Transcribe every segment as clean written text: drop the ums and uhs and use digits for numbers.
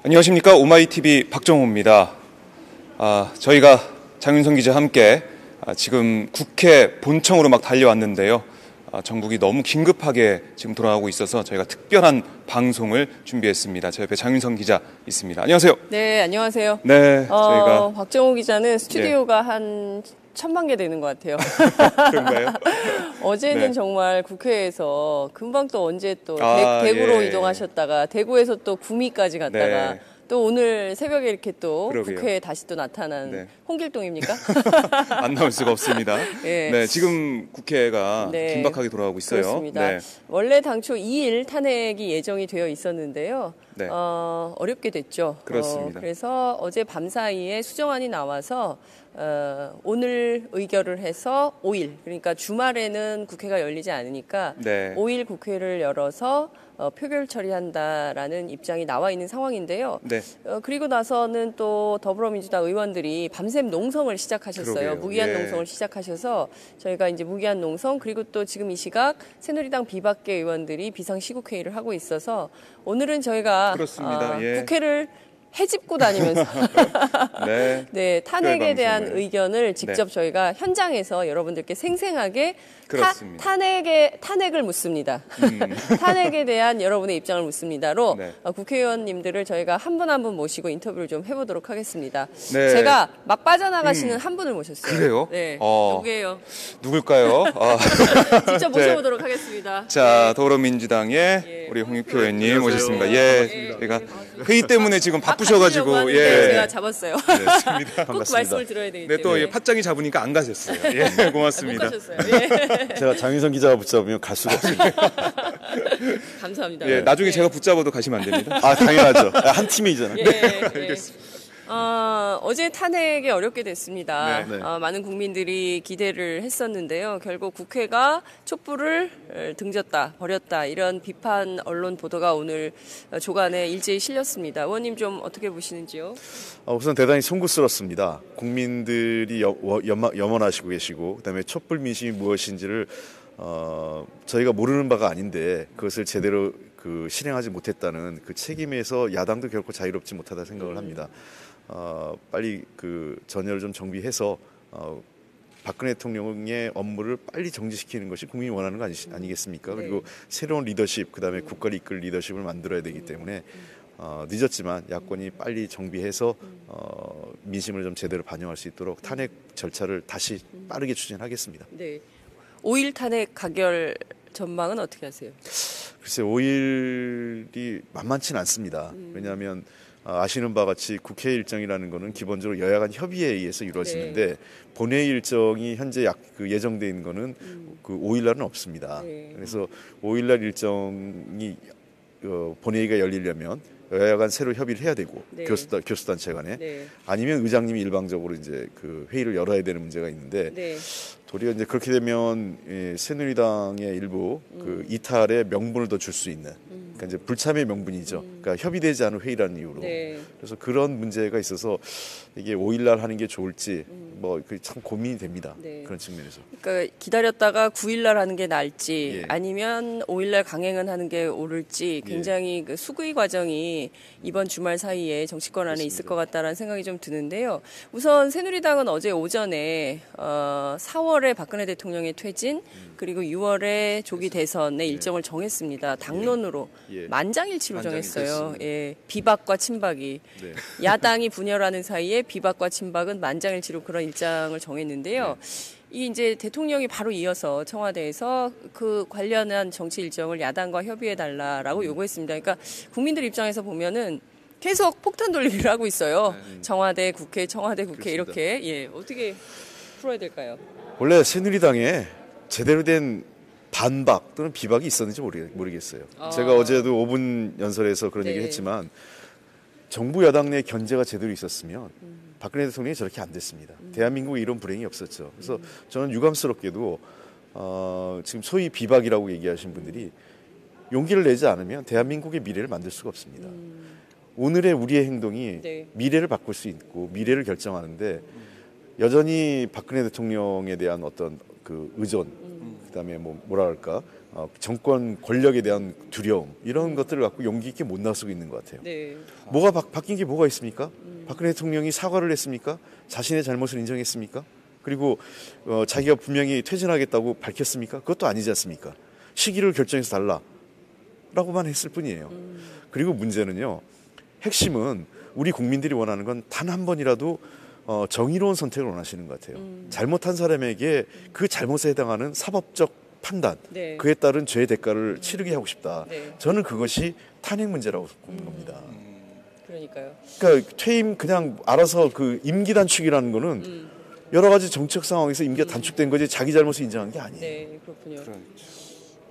안녕하십니까. 오마이TV 박정호입니다. 저희가 장윤성 기자와 함께 지금 국회 본청으로 막 달려왔는데요. 정국이 너무 긴급하게 지금 돌아가고 있어서 저희가 특별한 방송을 준비했습니다. 제 옆에 장윤성 기자 있습니다. 안녕하세요. 네, 안녕하세요. 네, 저희가 박정호 기자는 스튜디오가 한 1000만 개 되는 것 같아요. 그런가요? 어제는 네. 정말 국회에서 금방 또 언제 또 대구로 이동하셨다가 대구에서 또 구미까지 갔다가 네. 또 오늘 새벽에 이렇게 또 그러게요. 국회에 다시 또 나타난 홍길동입니까? 안 나올 수가 없습니다. 네. 네, 지금 국회가 네. 긴박하게 돌아가고 있어요. 그렇습니다. 네. 원래 당초 2일 탄핵이 예정이 되어 있었는데요. 네. 어렵게 됐죠. 그렇습니다. 그래서 어제 밤사이에 수정안이 나와서 오늘 의결을 해서 5일, 그러니까 주말에는 국회가 열리지 않으니까 네. 5일 국회를 열어서 표결 처리한다라는 입장이 나와 있는 상황인데요. 네. 그리고 나서는 또 더불어민주당 의원들이 밤샘 농성을 시작하셨어요. 그러게요. 무기한 예. 농성을 시작하셔서 저희가 이제 무기한 농성, 그리고 또 지금 이 시각 새누리당 비박계 의원들이 비상시국회의를 하고 있어서 오늘은 저희가 그렇습니다. 예. 국회를 해집고 다니면서 네. 네, 탄핵에 대한 방송을. 의견을 직접 네. 저희가 현장에서 여러분들께 생생하게 그렇습니다. 탄핵을 묻습니다. 탄핵에 대한 여러분의 입장을 묻습니다로 네. 국회의원님들을 저희가 한 분 한 분 모시고 인터뷰를 좀 해보도록 하겠습니다. 네. 제가 막 빠져나가시는 한 분을 모셨어요. 그래요? 네, 누구예요? 누굴까요? 직접 모셔보도록 하겠습니다. 자, 더불어민주당의 예. 우리 홍익표 의원님 모셨습니다. 예, 저희가 회의 때문에 지금 하려고 바쁘셔가지고 하는데 제가 잡았어요. 네, 꼭 말씀을 들어야 되기 네, 또 때문에. 팟짱이 잡으니까 안 가셨어요. 예, 못 고맙습니다. 가셨어요. 예. 제가 장윤성 기자가 붙잡으면 갈 수가 없습니다. 감사합니다. 예, 나중에 네. 제가 붙잡아도 가시면 안 됩니다. 아, 당연하죠. 한 팀이잖아요. 예, 예. 어제 탄핵이 어렵게 됐습니다. 네, 네. 많은 국민들이 기대를 했었는데요. 결국 국회가 촛불을 등졌다, 버렸다 이런 비판 언론 보도가 오늘 조간에 일제히 실렸습니다. 의원님 좀 어떻게 보시는지요? 우선 대단히 송구스럽습니다. 국민들이 염원하시고 계시고 그다음에 촛불 민심이 무엇인지를 저희가 모르는 바가 아닌데 그것을 제대로 실행하지 못했다는 그 책임에서 야당도 결코 자유롭지 못하다 생각을 합니다. 빨리 전열을 좀 정비해서 박근혜 대통령의 업무를 빨리 정지시키는 것이 국민이 원하는 거 아니겠습니까? 네. 그리고 새로운 리더십, 그다음에 국가를 이끌 리더십을 만들어야 되기 때문에 늦었지만 야권이 빨리 정비해서 민심을 좀 제대로 반영할 수 있도록 탄핵 절차를 다시 빠르게 추진하겠습니다. 네. 5일 탄핵 가결 전망은 어떻게 하세요? 글쎄 5일이 만만치는 않습니다. 왜냐하면 아시는 바와 같이 국회 일정이라는 것은 기본적으로 여야 간 협의에 의해서 이루어지는데 네. 본회의 일정이 현재 예정돼 있는 것은 5일 날은 없습니다. 네. 그래서 5일 날 일정이 본회의가 열리려면 여야 간 새로 협의를 해야 되고 네. 교수단체 간에 네. 아니면 의장님이 일방적으로 이제 회의를 열어야 되는 문제가 있는데 네. 도리어 이제 그렇게 되면 새누리당의 일부 이탈의 명분을 더 줄 수 있는 그러니까 이제 불참의 명분이죠. 그러니까 협의되지 않은 회의라는 이유로. 네. 그래서 그런 문제가 있어서 이게 5일날 하는 게 좋을지 참 고민이 됩니다. 네. 그런 측면에서. 그러니까 기다렸다가 9일날 하는 게 나을지 예. 아니면 5일날 강행은 하는 게 옳을지 굉장히 수구의 과정이 이번 주말 사이에 정치권 안에 있을 것 같다라는 생각이 좀 드는데요. 우선 새누리당은 어제 오전에 4월에 박근혜 대통령의 퇴진 그리고 6월에 조기 대선의 일정을 정했습니다. 당론으로 예. 만장일치로 만장일치. 정했어요. 예, 비박과 친박이. 네. 야당이 분열하는 사이에 비박과 친박은 만장일치로 그런 일정을 정했는데요. 이 이제 대통령이 바로 이어서 청와대에서 그 관련한 정치 일정을 야당과 협의해달라라고 요구했습니다. 그러니까 국민들 입장에서 보면은 계속 폭탄 돌리기를 하고 있어요. 청와대, 국회, 청와대, 국회 그렇습니다. 이렇게. 예, 어떻게 풀어야 될까요? 원래 새누리당에 제대로 된 반박 또는 비박이 있었는지 모르겠어요. 제가 어제도 5분 연설에서 그런 네. 얘기를 했지만 정부 여당 내 견제가 제대로 있었으면 박근혜 대통령이 저렇게 안 됐습니다. 대한민국에 이런 불행이 없었죠. 그래서 저는 유감스럽게도 지금 소위 비박이라고 얘기하신 분들이 용기를 내지 않으면 대한민국의 미래를 만들 수가 없습니다. 오늘의 우리의 행동이 네. 미래를 바꿀 수 있고 미래를 결정하는데 여전히 박근혜 대통령에 대한 어떤 의존 그다음에 뭐라 할까 정권 권력에 대한 두려움 이런 것들을 갖고 용기 있게 못 나서고 있는 것 같아요. 네. 뭐가 바뀐 게 뭐가 있습니까? 박근혜 대통령이 사과를 했습니까? 자신의 잘못을 인정했습니까? 그리고 자기가 분명히 퇴진하겠다고 밝혔습니까? 그것도 아니지 않습니까? 시기를 결정해서 달라라고만 했을 뿐이에요. 그리고 문제는요. 핵심은 우리 국민들이 원하는 건 단 한 번이라도 정의로운 선택을 원하시는 것 같아요. 잘못한 사람에게 그 잘못에 해당하는 사법적 판단, 네. 그에 따른 죄의 대가를 치르게 하고 싶다. 네. 저는 그것이 탄핵 문제라고 보는 겁니다. 그러니까요. 그러니까 퇴임 그냥 알아서 그 임기 단축이라는 거는 여러 가지 정책 상황에서 임기가 단축된 거지 자기 잘못을 인정한 게 아니에요. 네, 그렇군요.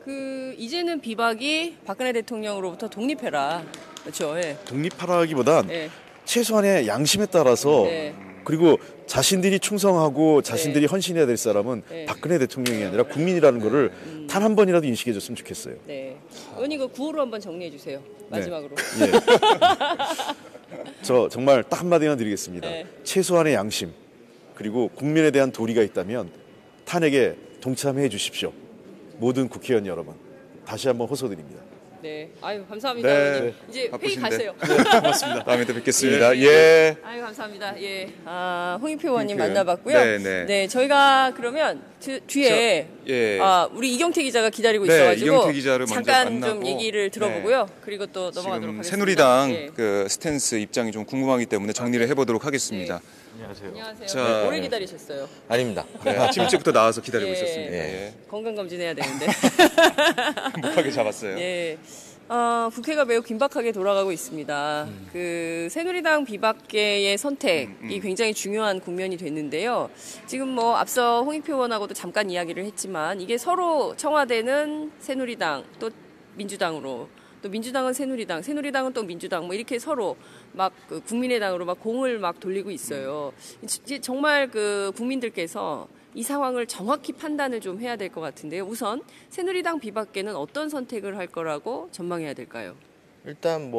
그 이제는 비박이 박근혜 대통령으로부터 독립해라. 그렇죠. 예. 독립하라기보단 예. 최소한의 양심에 따라서 네. 그리고 자신들이 충성하고 자신들이 헌신해야 될 사람은 네. 박근혜 대통령이 아니라 국민이라는 거를 단 한 번이라도 인식해 줬으면 좋겠어요. 네. 의원님 그 구호로 한번 정리해 주세요. 마지막으로. 예. 저 정말 딱 한마디만 드리겠습니다. 네. 최소한의 양심 그리고 국민에 대한 도리가 있다면 탄핵에 동참해 주십시오. 모든 국회의원 여러분 다시 한번 호소드립니다. 네. 아유, 감사합니다. 네. 의원님. 이제 회의 바쁘신데. 가세요. 고맙습니다. 다음에 또 뵙겠습니다. 예. 아유, 감사합니다. 예. 홍익표 의원님 홍익표 의원. 만나봤고요. 네, 네. 저희가 그러면 뒤에 예. 우리 이경태 기자가 기다리고 네, 있어가지고 이경태 기자를 먼저 잠깐 만나고. 좀 얘기를 들어보고요. 그리고 또 넘어가도록 지금 하겠습니다. 새누리당 예. 그 스탠스 입장이 좀 궁금하기 때문에 정리를 해보도록 하겠습니다. 안녕하세요. 자, 오래 기다리셨어요. 아닙니다. 네, 아침 일찍부터 나와서 기다리고 예. 있었습니다. 예. 건강검진해야 되는데. 행복하게 잡았어요. 예. 국회가 매우 긴박하게 돌아가고 있습니다. 그 새누리당 비박계의 선택이 굉장히 중요한 국면이 됐는데요. 지금 뭐 앞서 홍익표 의원하고도 잠깐 이야기를 했지만 이게 서로 청와대는 새누리당 또 민주당으로 또 민주당은 새누리당, 새누리당은 또 민주당 뭐 이렇게 서로 막 그 국민의당으로 막 공을 막 돌리고 있어요. 이제 정말 그 국민들께서 이 상황을 정확히 판단을 좀 해야 될 것 같은데요. 우선 새누리당 비박계는 어떤 선택을 할 거라고 전망해야 될까요? 일단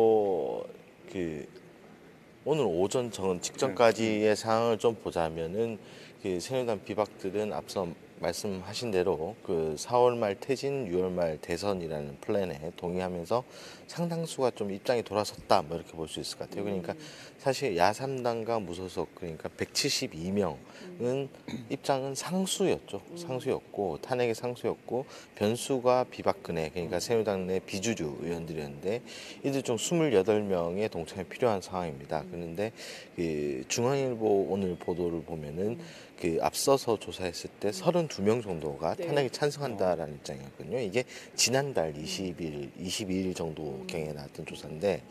오늘 오전 직전까지의 상황을 좀 보자면은 새누리당 비박들은 앞서 말씀하신 대로 4월 말 퇴진, 6월 말 대선이라는 플랜에 동의하면서 상당수가 좀 입장이 돌아섰다 뭐 이렇게 볼 수 있을 것 같아요. 그러니까 사실 야3당과 무소속 그러니까 172명은 입장은 상수였고 탄핵의 상수였고 변수가 비박근혜 그러니까 새누리당 내 비주류 의원들이었는데 이들 중 28명의 동참이 필요한 상황입니다. 그런데 중앙일보 오늘 보도를 보면은 앞서서 조사했을 때 32명 정도가 탄핵에 찬성한다라는 입장이었거든요. 이게 지난달 22일 정도 경에 나왔던 조사인데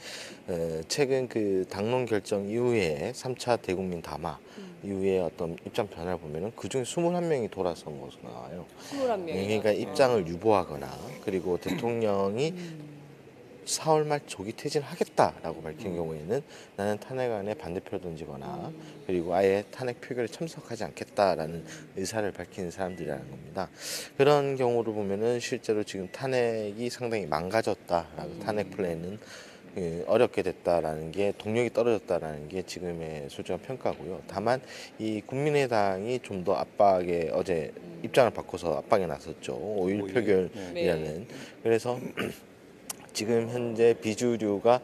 최근 당론 결정 이후에 3차 대국민 담화 이후에 어떤 입장 변화를 보면은 그중에 21명이 돌아선 것으로 나와요. 21명. 그러니까 입장을 유보하거나 그리고 대통령이 4월 말 조기 퇴진하겠다라고 밝힌 경우에는 나는 탄핵안에 반대표를 던지거나 그리고 아예 탄핵 표결에 참석하지 않겠다라는 의사를 밝히는 사람들이라는 겁니다. 그런 경우를 보면은 실제로 지금 탄핵이 상당히 망가졌다라고 탄핵 플랜은 어렵게 됐다라는 게 동력이 떨어졌다라는 게 지금의 솔직한 평가고요. 다만 이 국민의당이 좀 더 압박에 어제 입장을 바꿔서 압박에 나섰죠. 5.1 표결이라는. 그래서 지금 현재 비주류가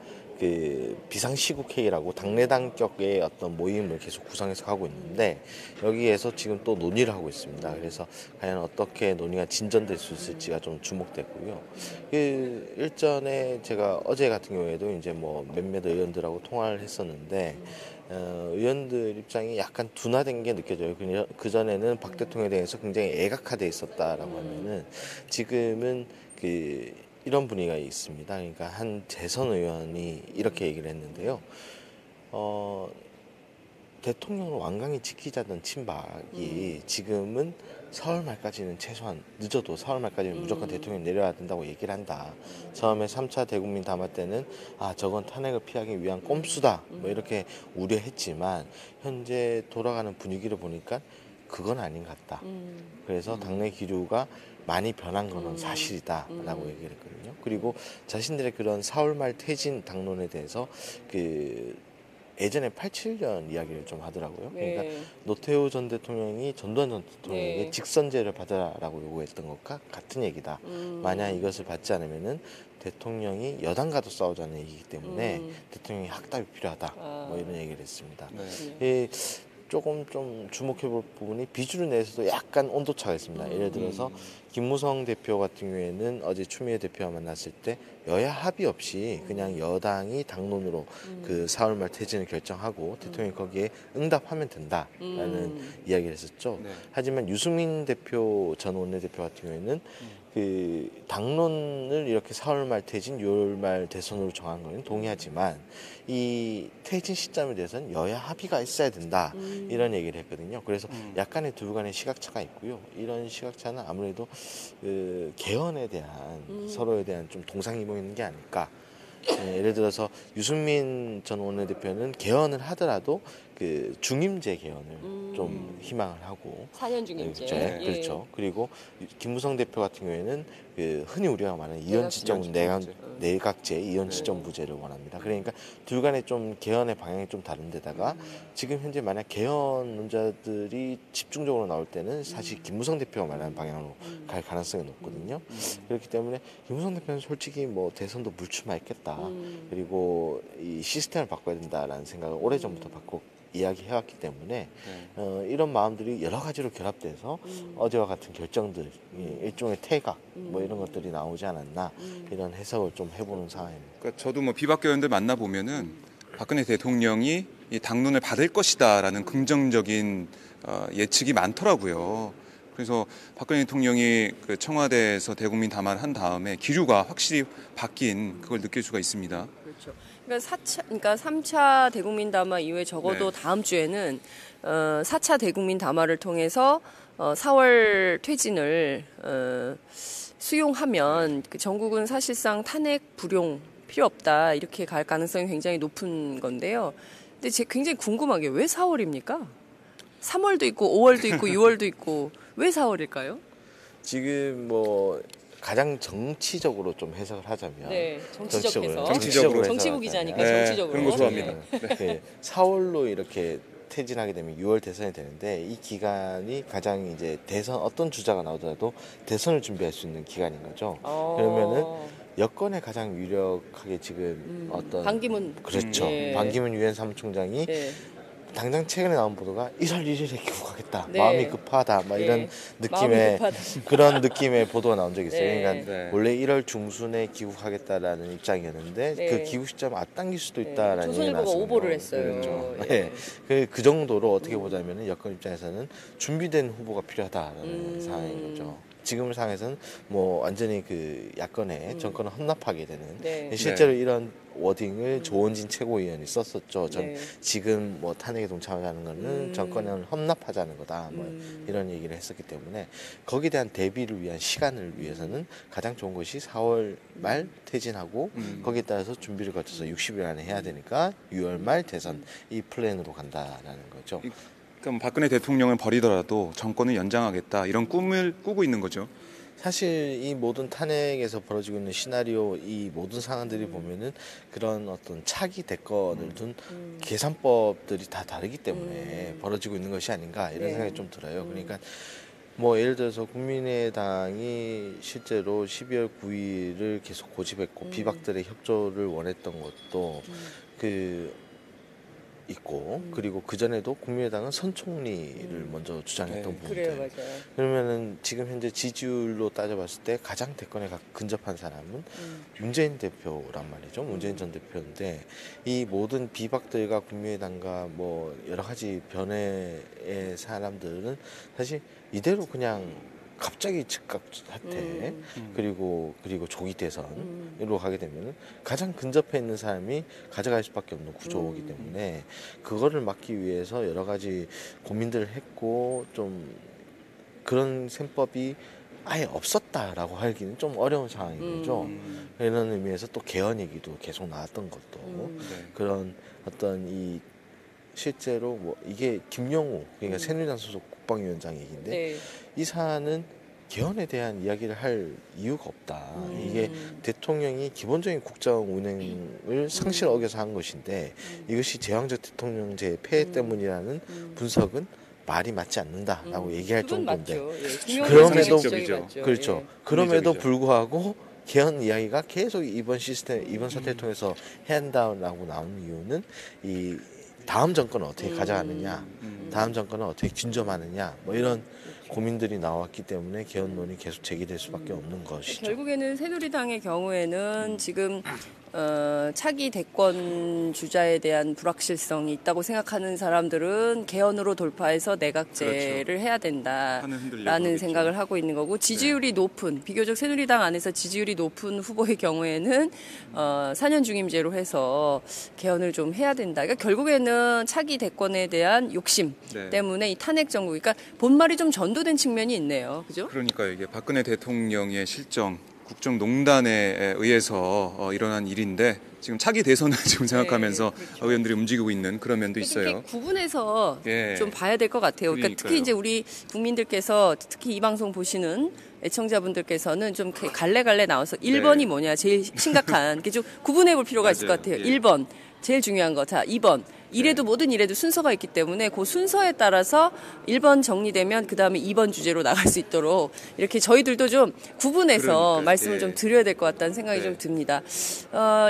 비상시국회의라고 당내당격의 어떤 모임을 계속 구성해서 하고 있는데 여기에서 지금 또 논의를 하고 있습니다. 그래서 과연 어떻게 논의가 진전될 수 있을지가 좀 주목됐고요. 일전에 제가 어제 같은 경우에도 이제 몇몇 의원들하고 통화를 했었는데 의원들 입장이 약간 둔화된 게 느껴져요. 그 전에는 박 대통령에 대해서 굉장히 애각화돼 있었다라고 하면은 지금은 이런 분위기가 있습니다. 그러니까 한 재선 의원이 이렇게 얘기를 했는데요. 대통령을 완강히 지키자던 친박이 지금은 4월 말까지는 최소한 늦어도 4월 말까지는 무조건 대통령이 내려야 된다고 얘기를 한다. 처음에 3차 대국민 담화 때는 저건 탄핵을 피하기 위한 꼼수다 뭐 이렇게 우려했지만 현재 돌아가는 분위기를 보니까 그건 아닌 것 같다. 그래서 당내 기류가 많이 변한 거는 사실이다라고 얘기를 했거든요. 그리고 자신들의 그런 4월 말 퇴진 당론에 대해서 예전에 87년 이야기를 좀 하더라고요. 네. 그러니까 노태우 전 대통령이 전두환 전 대통령에게 네. 직선제를 받으라고 요구했던 것과 같은 얘기다. 만약 이것을 받지 않으면은 대통령이 여당과도 싸우자는 얘기이기 때문에 대통령이 학답이 필요하다. 뭐 이런 얘기를 했습니다. 이 조금 좀 주목해 볼 부분이 비주류 내에서도 약간 온도차가 있습니다. 예를 들어서 김무성 대표 같은 경우에는 어제 추미애 대표와 만났을 때 여야 합의 없이 그냥 여당이 당론으로 그 4월 말 퇴진을 결정하고 대통령이 거기에 응답하면 된다라는 이야기를 했었죠. 네. 하지만 유승민 대표 전 원내대표 같은 경우에는 그 당론을 이렇게 4월 말 퇴진, 6월 말 대선으로 정한 거는 동의하지만 이 퇴진 시점에 대해서는 여야 합의가 있어야 된다 이런 얘기를 했거든요. 그래서 약간의 둘 간의 시각차가 있고요. 이런 시각차는 아무래도 그 개헌에 대한 서로에 대한 좀 동상이몽 있는 게 아닐까. 네, 예를 들어서 유승민 전 원내대표는 개헌을 하더라도 그 중임제 개헌을 좀 희망을 하고 4년 중임제. 그렇죠. 예. 그렇죠. 그리고 김무성 대표 같은 경우에는 그 흔히 우리가 말하는 내각제 이원지정부제를 원합니다. 그러니까 둘 간에 좀 개헌의 방향이 좀 다른데다가 지금 현재 만약 개헌론자들이 집중적으로 나올 때는 사실 김무성 대표가 말하는 방향으로 갈 가능성이 높거든요. 그렇기 때문에 김무성 대표는 솔직히 뭐 대선도 물춤했겠다. 그리고 이 시스템을 바꿔야 된다라는 생각을 오래전부터 이야기해왔기 때문에 이런 마음들이 여러 가지로 결합돼서 어제와 같은 결정들, 일종의 태각 뭐 이런 것들이 나오지 않았나 이런 해석을 좀 해보는 상황입니다. 그러니까 저도 뭐 비박계원들 만나 보면은 박근혜 대통령이 이 당론을 받을 것이다라는 긍정적인 예측이 많더라고요. 그래서 박근혜 대통령이 그 청와대에서 대국민 담화를 한 다음에 기류가 확실히 바뀐 그걸 느낄 수가 있습니다. 그렇죠. 그러니까 3차 대국민 담화 이후에 적어도 네. 다음 주에는 4차 대국민 담화를 통해서 4월 퇴진을 수용하면 그 전국은 사실상 탄핵 불용 필요 없다 이렇게 갈 가능성이 굉장히 높은 건데요. 근데 굉장히 궁금한 게 왜 4월입니까? 3월도 있고 5월도 있고 6월도 있고 왜 4월일까요? 지금 뭐 가장 정치적으로 좀 해석을 하자면 네, 정치적 해석. 정치적으로 정치부 기자니까 네, 정치적으로. 그런 거 좋아합니다. 네. 4월로 이렇게 퇴진하게 되면 6월 대선이 되는데 이 기간이 가장 이제 대선 어떤 주자가 나오더라도 대선을 준비할 수 있는 기간인 거죠. 그러면은 여권에 가장 유력하게 지금 어떤 반기문. 그렇죠. 예. 반기문 유엔 사무총장이 네. 당장 최근에 나온 보도가 1월 1일에 귀국하겠다. 네. 마음이 급하다. 막 이런 네. 느낌의 마음이 급하다. 그런 느낌의 보도가 나온 적이 있어요. 네. 그러니까 네. 원래 1월 중순에 귀국하겠다라는 입장이었는데 네. 그 귀국 시점 앞당길 수도 있다라는 얘기가 조선일보가 나왔어요. 오보를 했어요. 그렇죠. 예. 네. 그 정도로 어떻게 보자면 여권 입장에서는 준비된 후보가 필요하다라는 상황인 거죠. 지금 상황에서는 뭐 완전히 그 야권의 정권을 헌납하게 되는 네. 실제로 이런 워딩을 조원진 최고위원이 썼었죠. 전 네. 지금 뭐 탄핵에 동참하자는 거는 정권을 헌납하자는 거다. 뭐 이런 얘기를 했었기 때문에 거기에 대한 대비를 위한 시간을 위해서는 가장 좋은 것이 4월 말 퇴진하고 거기에 따라서 준비를 거쳐서 60일 안에 해야 되니까 6월 말 대선 이 플랜으로 간다라는 거죠. 그럼 박근혜 대통령을 버리더라도 정권을 연장하겠다 이런 꿈을 꾸고 있는 거죠. 사실 이 모든 탄핵에서 벌어지고 있는 시나리오 이 모든 상황들이 보면은 그런 어떤 차기 대권을 둔 계산법들이 다 다르기 때문에 벌어지고 있는 것이 아닌가 이런 생각이 좀 들어요. 그러니까 뭐 예를 들어서 국민의당이 실제로 12월 9일을 계속 고집했고 비박들의 협조를 원했던 것도 그 있고 그리고 그 전에도 국민의당은 선 총리를 먼저 주장했던 네. 부분들. 그래요, 맞아요. 그러면은 지금 현재 지지율로 따져봤을 때 가장 대권에 근접한 사람은 문재인 대표란 말이죠. 문재인 전 대표인데 이 모든 비박들과 국민의당과 뭐 여러 가지 변화의 사람들은 사실 이대로 그냥 갑자기 즉각 사퇴 그리고 조기 대선으로 가게 되면 가장 근접해 있는 사람이 가져갈 수밖에 없는 구조이기 때문에 그거를 막기 위해서 여러 가지 고민들을 했고 좀 그런 셈법이 아예 없었다라고 하기는 좀 어려운 상황인 거죠. 이런 의미에서 또 개헌 얘기도 계속 나왔던 것도 네. 그런 어떤 이 실제로 뭐 이게 김영우 그러니까 새누리당 소속 국방위원장 얘기인데 네. 이 사안은 개헌에 대한 이야기를 할 이유가 없다. 이게 대통령이 기본적인 국정 운행을 상실 어겨서 한 것인데 이것이 제왕적 대통령제 폐해 때문이라는 분석은 말이 맞지 않는다라고 얘기할 그건 정도인데 맞죠. 예. 그럼에도 상식적이죠. 맞죠. 그렇죠. 예. 그럼에도 합리적이죠. 불구하고 개헌 이야기가 계속 이번 사태를 통해서 해야 한다라고 나오는 이유는 이 다음 정권을 어떻게 가져가느냐, 다음 정권을 어떻게 균점하느냐, 뭐 이런 고민들이 나왔기 때문에 개헌론이 계속 제기될 수밖에 없는 것이죠. 결국에는 새누리당의 경우에는 지금 차기 대권 주자에 대한 불확실성이 있다고 생각하는 사람들은 개헌으로 돌파해서 내각제를 해야 판을 흔들려고 된다라는 하겠죠. 생각을 하고 있는 거고 지지율이 높은 비교적 새누리당 안에서 지지율이 높은 후보의 경우에는 4년 중임제로 해서 개헌을 좀 해야 된다. 그러니까 결국에는 차기 대권에 대한 욕심 네. 때문에 이 탄핵 정국, 그러니까 본말이 좀 전도된 측면이 있네요. 그죠? 그러니까 이게 박근혜 대통령의 실정, 국정농단에 의해서 일어난 일인데 지금 차기 대선을 지금 생각하면서 그렇죠. 의원들이 움직이고 있는 그런 면도 이렇게 있어요. 구분해서 예. 좀 봐야 될 것 같아요. 그러니까 그러니까요. 특히 이제 우리 국민들께서 특히 이 방송 보시는 애청자분들께서는 좀 갈래갈래 나와서 1번이 네. 뭐냐 제일 심각한 게 좀 구분해 볼 필요가 있을 것 맞아요. 같아요. 예. 1번 제일 중요한 거. 자, 2번. 이래도 모든 일에도 순서가 있기 때문에 그 순서에 따라서 1번 정리되면 그다음에 2번 주제로 나갈 수 있도록 이렇게 저희들도 좀 구분해서 그러니까요. 말씀을 예. 좀 드려야 될 것 같다는 생각이 네. 좀 듭니다.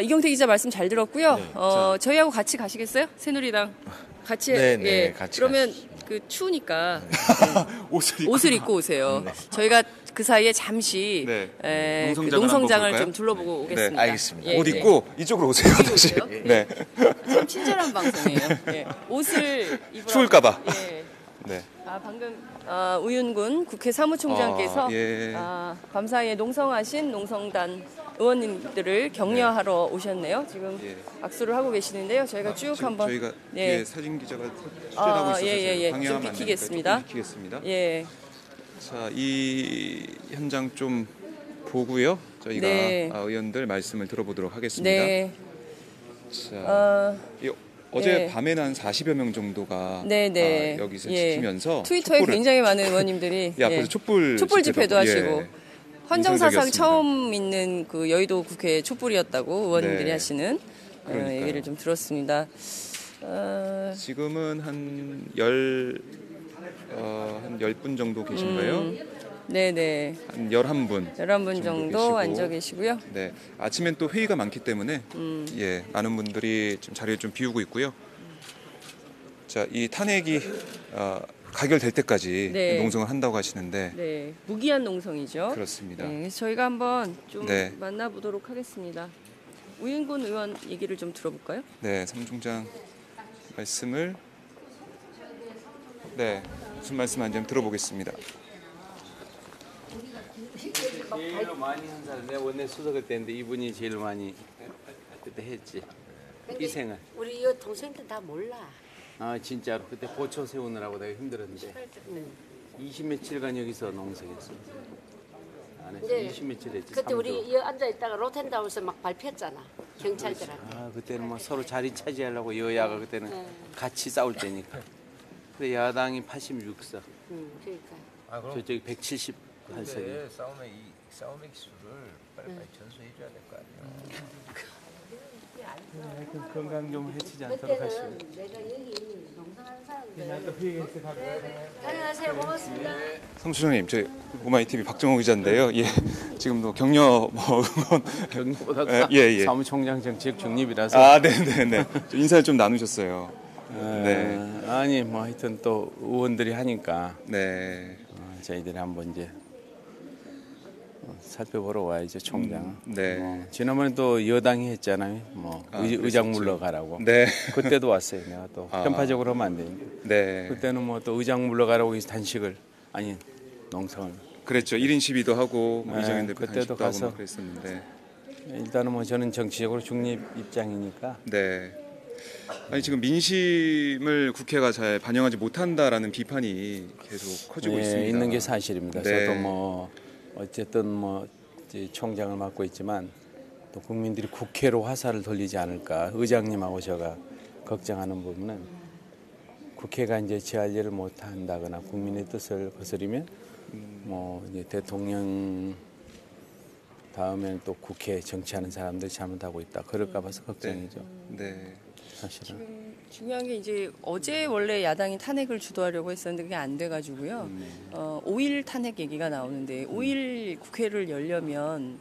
이경태 기자 말씀 잘 들었고요. 저희하고 같이 가시겠어요? 새누리당. 같이 네, 네, 예. 같이 그러면 가시죠. 그 추우니까 옷을 입고 오세요. 저희가 그 사이에 잠시 네. 그 농성장을 농성장을 한번 좀 둘러보고 오겠습니다. 알겠습니다. 예, 옷 예. 입고 이쪽으로 오세요. 다시. 오세요? 네. 참 친절한 방송이에요. 예. 옷을 입으라고. 추울까봐. 예. 네. 방금 우윤군 국회 사무총장께서 예. 밤사이에 농성하신 농성단 의원님들을 격려하러 오셨네요. 지금 예. 악수를 하고 계시는데요. 저희가 쭉 지금 한번 저희가 예. 뒤에 사진 기자가 출연하고 있어서 예. 방해하면 좀 안 비키겠습니다. 되니까 조금 비키겠습니다. 예. 자, 이 현장 좀 보고요. 저희가 네. 의원들 말씀을 들어보도록 하겠습니다. 네. 자, 어제 예. 밤에는 한 40여 명 정도가 네네. 여기서 예. 지키면서 트위터에 촛불을 굉장히 많은 의원님들이 예, 앞에서 촛불 집회도 하시고 예. 헌정사상 인상적이었습니다. 처음 있는 그 여의도 국회 촛불이었다고 의원님들이 네. 하시는 그러니까요. 얘기를 좀 들었습니다. 지금은 한 10분 정도 계신가요? 네네. 한 11분. 11분 정도 계시고. 앉아 계시고요. 네. 아침엔 또 회의가 많기 때문에 예, 많은 분들이 좀 자리를 좀 비우고 있고요. 자, 이 탄핵이 가결될 때까지 네. 농성을 한다고 하시는데 네. 무기한 농성이죠. 그렇습니다. 네, 그래서 저희가 한번 좀 네. 만나보도록 하겠습니다. 우윤군 의원 얘기를 좀 들어볼까요? 네, 사무총장 말씀을 무슨 말씀하는지 한번 들어보겠습니다. 제일 많이 한 사람 내가 원내 수석을 때인데 이분이 제일 많이 그때 했지 희생을. 우리 이 동생들 다 몰라. 아 진짜로 그때 보초 세우느라고 내가 힘들었는데 20 며칠간 여기서 농성했어. 안에서 네. 20 며칠 했지. 그때 3주. 우리 이 앉아 있다가 로텐다운에서 막 발표했잖아. 경찰들한테. 아 그때는 뭐 서로 자리 차지하려고 여야가 그때는 같이 싸울 때니까. 근데 야당이 86석, 그러니까. 저쪽이 178석이. 싸움의 기술을 빨리빨리 전수해 줘야 될 거 아니에요. 건강 좀 해치지 않도록 하시고. 내가 여기 농성하는 사람들. 안녕하세요. 고맙습니다. 사무총장님, 저희 오마이 TV 박정호 기자인데요. 예, 지금도 격려 응원. 경보다가 예. 사무총장 정책 중립이라서. 네네네. 인사를 좀 나누셨어요. 네. 아니 뭐 하여튼 또 의원들이 하니까 네. 저희들이 한번 이제 살펴보러 와야죠 총장. 네. 뭐 지난번에 또 여당이 했잖아요. 뭐 의장 물러가라고. 네. 그때도 왔어요. 내가 또 편파적으로 하면 안 되니까. 네. 그때는 뭐 또 의장 물러가라고 해서 단식을 아니 농성을. 그랬죠. 1인 시위도 하고 뭐 네, 이정현 대표 그때도 단식도 하고 가서. 막 그랬었는데. 일단은 뭐 저는 정치적으로 중립 입장이니까. 네. 아니 지금 민심을 국회가 잘 반영하지 못한다라는 비판이 계속 커지고 있습니다. 있는 게 사실입니다. 네. 저도 뭐 어쨌든 뭐 이제 총장을 맡고 있지만 또 국민들이 국회로 화살을 돌리지 않을까 의장님하고 제가 걱정하는 부분은 국회가 이제 제 할 일을 못 한다거나 국민의 뜻을 거스르면 뭐 이제 대통령 다음에는 또 국회 정치하는 사람들이 잘못하고 있다. 그럴까 봐서 걱정이죠. 네. 사실은. 중요한 게 이제 어제 원래 야당이 탄핵을 주도하려고 했었는데 그게 안 돼가지고요. 5일 탄핵 얘기가 나오는데 5일 국회를 열려면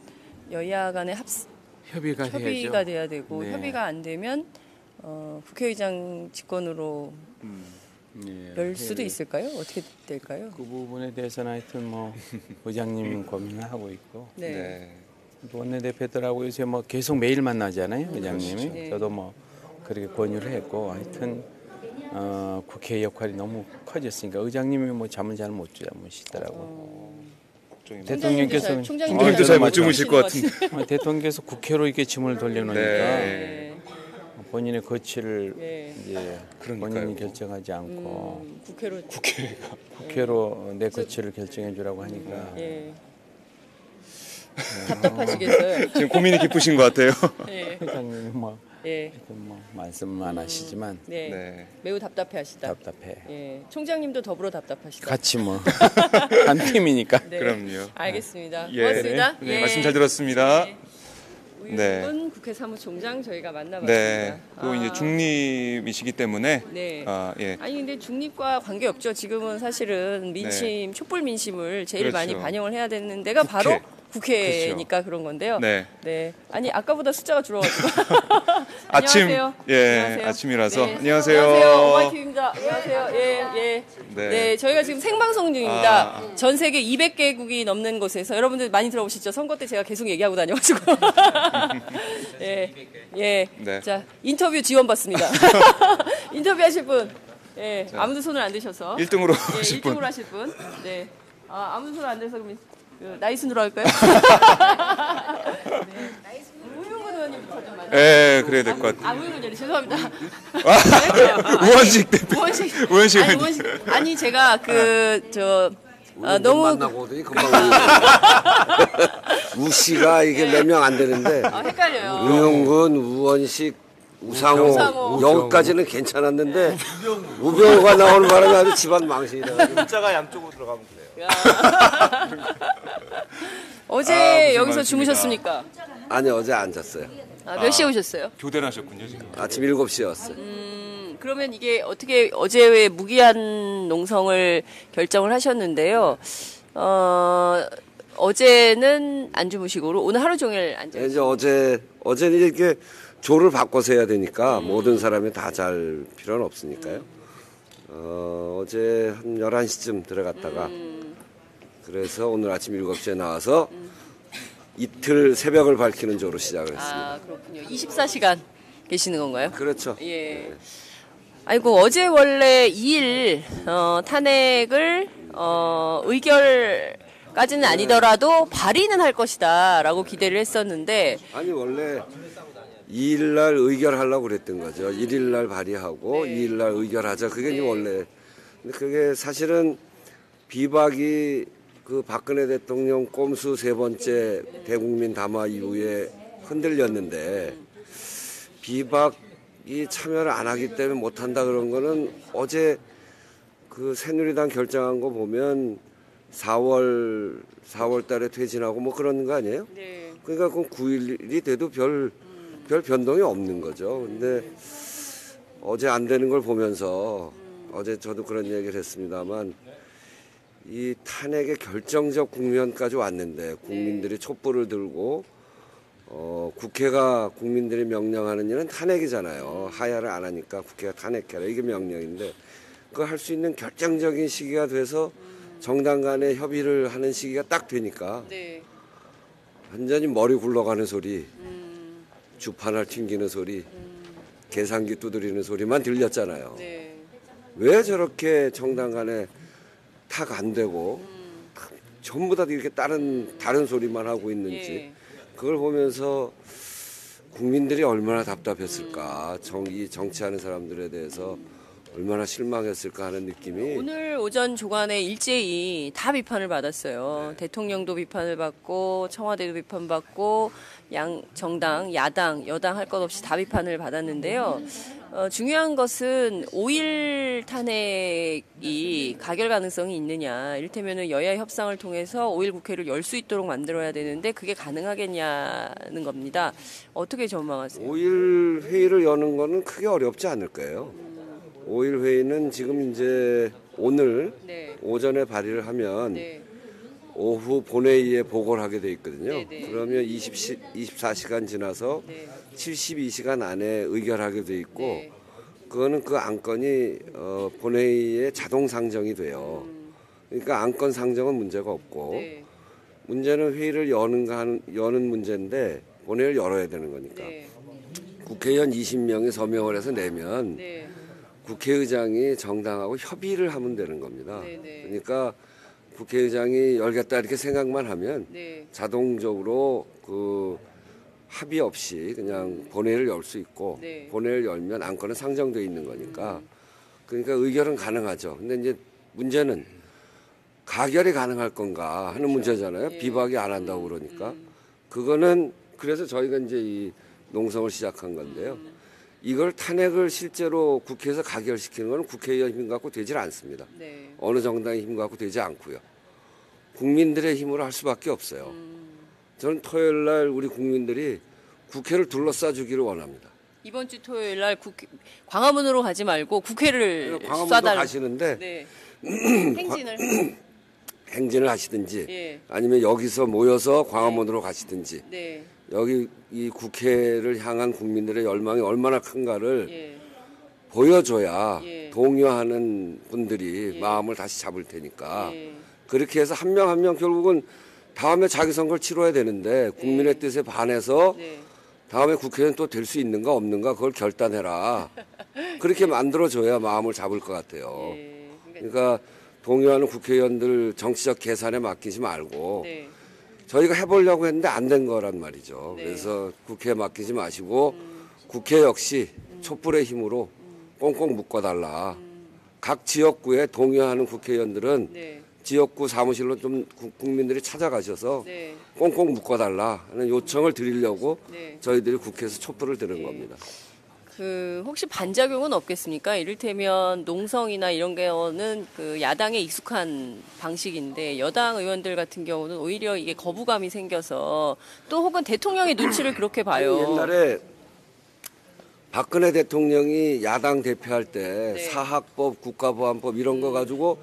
여야 간의 협의가 협의가 돼야죠. 돼야 되고 네. 협의가 안 되면 국회의장 직권으로 네, 열 수도 있을까요? 어떻게 될까요? 그 부분에 대해서는 하여튼 뭐 의장님이 고민을 하고 있고 네. 네. 또 원내대표들하고 요새 뭐 계속 매일 만나잖아요, 의장님이. 네. 저도 뭐 그렇게 권유를 했고 하여튼 국회 역할이 너무 커졌으니까 의장님이 뭐 잠을 잘 못 주무시더라고. 대통령께서 총장님도 잘 못 주무실 것 같은데. 대통령께서 국회로 이렇게 짐을 돌려놓으니까 네. 본인의 거취를 네. 이제 그러니까요. 본인이 결정하지 않고 국회로 내 거취를 결정해 주라고 하니까 예. 답답하시겠어요. 지금 고민이 깊으신 것 같아요. 예. 회장님이 뭐 예. 하여튼 뭐 말씀만 하시지만 네. 네. 매우 답답해하시다. 답답해. 예. 총장님도 더불어 답답하시다. 같이 뭐 한 팀이니까. 네. 그럼요. 알겠습니다. 예. 고맙습니다. 네, 예. 말씀 잘 들었습니다. 우윤근 국회 사무총장 저희가 만나봤습니다. 네. 또 이제 중립이시기 때문에 네. 예. 아니 근데 중립과 관계 없죠. 지금은 사실은 민심, 촛불 민심을 제일 그렇죠. 많이 반영을 해야 되는 데가 바로 국회니까 그런 건데요. 네. 네. 아니 아까보다 숫자가 줄어가지고. 아침 안녕하세요. 예, 안녕하세요. 아침이라서 네. 안녕하세요. 안녕하세요. 오마이TV입니다. 안녕하세요. 예, 예. 네. 네. 저희가 지금 생방송 중입니다. 전 세계 200개국이 넘는 곳에서 여러분들 많이 들어보시죠? 선거 때 제가 계속 얘기하고 다녀가지고. 예. 예. 네. 자, 인터뷰 지원 받습니다. 인터뷰 하실 분. 예. 아무도 손을 안 드셔서. 1등으로 예, 하실 1등으로 분. 하실 분. 네. 아무도 손 안 대서 그러면 나이 순으로 할까요? 네. 우윤근 의원님부터 좀 만나요. 예, 그래야 될 것 같아요. 우윤근 의원님 죄송합니다. 우원식 대표. 우원식. 우원식 아니, 의원님. 아니 제가 너무 만나고 오더니 금방 우씨가 이게 몇 명 안 되는데 헷갈려요. 우영근, 우원식, 우상호 우상호. 여기까지는 괜찮았는데 우병우가 나오는 바람에 아주 집안 망신이 나가지고 숫자가 양쪽으로 들어가면 그래요. 어제 고생 여기서 많으십니다. 주무셨습니까? 아니 어제 안 잤어요. 몇 시에 오셨어요? 교대를 하셨군요, 지금. 아침 7시였어요. 그러면 이게 어떻게 어제 왜 무기한 농성을 결정을 하셨는데요. 어제는 안 주무시고 오늘 하루 종일 앉아. 이제 어제는 이렇게 조를 바꿔서 해야 되니까 모든 사람이 다 잘 필요는 없으니까요. 어제 한 11시쯤 들어갔다가 그래서 오늘 아침 7시에 나와서 이틀 새벽을 밝히는 조로 시작을 했습니다. 아, 그렇군요. 24시간 계시는 건가요? 그렇죠. 예. 아이고 어제 원래 2일 탄핵을 의결까지는 아니더라도 발의는 할 것이다라고 기대를 했었는데 아니 원래 2일날 의결하려고 그랬던 거죠. 1일날 발의하고 2일날 의결하자. 그게 이제 원래. 근데 그게 사실은 비박이 그 박근혜 대통령 꼼수 세 번째 대국민 담화 이후에 흔들렸는데 비박이 참여를 안 하기 때문에 못한다 그런 거는 어제 그 새누리당 결정한 거 보면 4월 달에 퇴진하고 뭐 그런 거 아니에요? 네. 그러니까 그 9일이 돼도 별 변동이 없는 거죠. 근데 어제 안 되는 걸 보면서 어제 저도 그런 얘기를 했습니다만 이 탄핵의 결정적 국면까지 왔는데 국민들이 촛불을 들고 국회가 국민들이 명령하는 일은 탄핵이잖아요. 하야를 안 하니까 국회가 탄핵해라 이게 명령인데 그걸 할 수 있는 결정적인 시기가 돼서 정당 간의 협의를 하는 시기가 딱 되니까 네. 완전히 머리 굴러가는 소리 주판을 튕기는 소리 계산기 두드리는 소리만 들렸잖아요. 네. 왜 저렇게 정당 간에 탁 안 되고 전부 다 이렇게 다른 소리만 하고 있는지 예. 그걸 보면서 국민들이 얼마나 답답했을까. 정치하는 사람들에 대해서 얼마나 실망했을까 하는 느낌이. 오늘 오전 조간에 일제히 다 비판을 받았어요. 네. 대통령도 비판을 받고 청와대도 비판받고 양 정당, 야당, 여당 할 것 없이 다 비판을 받았는데요. 중요한 것은 5일 탄핵이 가결 가능성이 있느냐. 이를테면 여야 협상을 통해서 5일 국회를 열 수 있도록 만들어야 되는데 그게 가능하겠냐는 겁니다. 어떻게 전망하세요? 5일 회의를 여는 거는 크게 어렵지 않을 거예요. 5일 회의는 지금 이제 오늘 네. 오전에 발의를 하면 네. 오후 본회의에 보고를 하게 돼 있거든요. 네, 네. 그러면 24시간 지나서 네. 72시간 안에 의결하게 돼 있고 네. 그거는 그 안건이 본회의에 자동 상정이 돼요. 그러니까 안건 상정은 문제가 없고 네. 문제는 회의를 여는 문제인데 본회의를 열어야 되는 거니까. 네. 국회의원 20명이 서명을 해서 내면 네. 국회의장이 정당하고 협의를 하면 되는 겁니다. 네, 네. 그러니까 국회의장이 열겠다 이렇게 생각만 하면 네. 자동적으로 그 합의 없이 그냥 본회의를 열 수 있고 네. 본회의를 열면 안건은 상정돼 있는 거니까 그러니까 의결은 가능하죠. 근데 이제 문제는 가결이 가능할 건가 하는 문제잖아요. 네. 비박이 안 한다고 그러니까 그거는 그래서 저희가 이제 이 농성을 시작한 건데요. 이걸 탄핵을 실제로 국회에서 가결시키는 건 국회의원 힘 갖고 되질 않습니다. 네. 어느 정당의 힘 갖고 되지 않고요. 국민들의 힘으로 할 수밖에 없어요. 저는 토요일 날 우리 국민들이 국회를 둘러싸 주기를 원합니다. 이번 주 토요일 날 광화문으로 가지 말고 국회를 광화문도 쏴달라. 가시는데 네. 행진을 하시든지 예. 아니면 여기서 모여서 광화문으로 가시든지 네. 여기 이 국회를 향한 국민들의 열망이 얼마나 큰가를 예. 보여줘야 예. 동요하는 분들이 예. 마음을 다시 잡을 테니까 예. 그렇게 해서 한 명 한 명 결국은 다음에 자기 선거를 치러야 되는데 국민의 뜻에 반해서 네. 다음에 국회의원 또 될 수 있는가 없는가 그걸 결단해라. 그렇게 만들어줘야 마음을 잡을 것 같아요. 예. 그러니까 동요하는 국회의원들 정치적 계산에 맡기지 말고 네. 저희가 해보려고 했는데 안 된 거란 말이죠. 네. 그래서 국회에 맡기지 마시고 국회 역시 촛불의 힘으로 꽁꽁 묶어달라. 각 지역구에 동요하는 국회의원들은 네. 지역구 사무실로 좀 국민들이 찾아가셔서 네. 꽁꽁 묶어달라 하는 요청을 드리려고 네. 저희들이 국회에서 촛불을 드는 겁니다. 혹시 반작용은 없겠습니까? 이를테면 농성이나 이런 경우는 그 야당에 익숙한 방식인데 여당 의원들 같은 경우는 오히려 이게 거부감이 생겨서 또 혹은 대통령의 눈치를 그렇게 봐요. 옛날에 박근혜 대통령이 야당 대표할 때 네. 사학법, 국가보안법 이런 거 가지고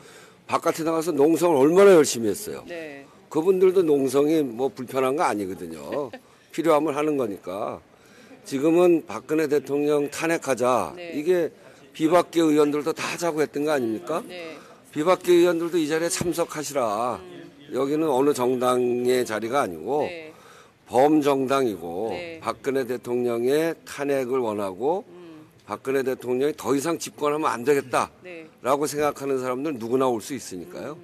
바깥에 나가서 농성을 얼마나 열심히 했어요. 네. 그분들도 농성이 뭐 불편한 거 아니거든요. 필요하면 하는 거니까. 지금은 박근혜 대통령 탄핵하자. 네. 이게 비박계 의원들도 다 하자고 했던 거 아닙니까? 네. 비박계 의원들도 이 자리에 참석하시라. 여기는 어느 정당의 자리가 아니고 네. 범정당이고 네. 박근혜 대통령의 탄핵을 원하고 박근혜 대통령이 더 이상 집권하면 안 되겠다라고 네. 생각하는 사람들 누구나 올 수 있으니까요.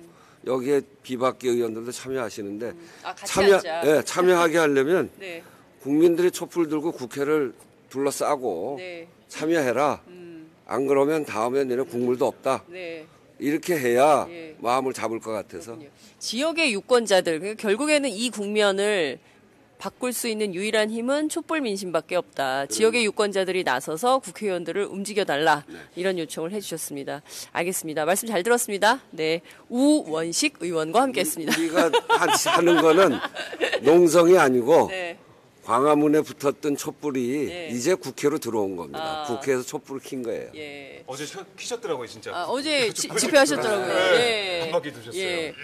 여기에 비박계 의원들도 참여하시는데 같이 하자. 참여하게 하려면 네. 국민들이 촛불 들고 국회를 둘러싸고 네. 참여해라. 안 그러면 다음에 너네 국물도 없다. 네. 이렇게 해야 예. 마음을 잡을 것 같아서. 지역의 유권자들, 그러니까 결국에는 이 국면을 바꿀 수 있는 유일한 힘은 촛불 민심밖에 없다. 지역의 유권자들이 나서서 국회의원들을 움직여달라. 이런 요청을 해주셨습니다. 알겠습니다. 말씀 잘 들었습니다. 네, 우원식 의원과 함께했습니다. 우리가 하는 거는 농성이 아니고 네. 광화문에 붙었던 촛불이 네. 이제 국회로 들어온 겁니다. 아. 국회에서 촛불을 킨 거예요. 예. 어제 키셨더라고요, 진짜. 어제 집회하셨더라고요. 네. 예. 한 바퀴 도셨어요. 예.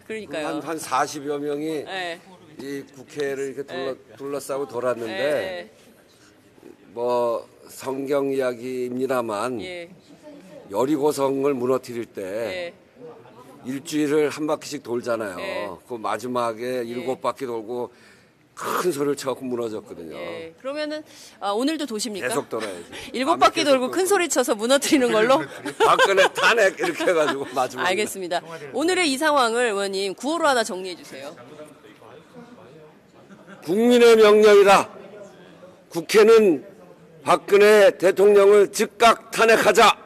그러니까요. 한 40여 명이 예. 이 국회를 이렇게 둘러싸고 돌았는데 예. 뭐 성경 이야기입니다만 예. 여리고성을 무너뜨릴 때 예. 일주일을 한 바퀴씩 돌잖아요. 예. 그 마지막에 7바퀴 돌고 큰 소리를 쳐갖고 무너졌거든요. 예. 그러면은 오늘도 도십니까? 계속 돌아야지. 7바퀴 돌고 큰 소리 쳐서 무너뜨리는 걸로? 박근혜 탄핵 이렇게 해가지고 마지막에. 알겠습니다. 오늘의 이 상황을 의원님 구호로 하나 정리해 주세요. 국민의 명령이다. 국회는 박근혜 대통령을 즉각 탄핵하자.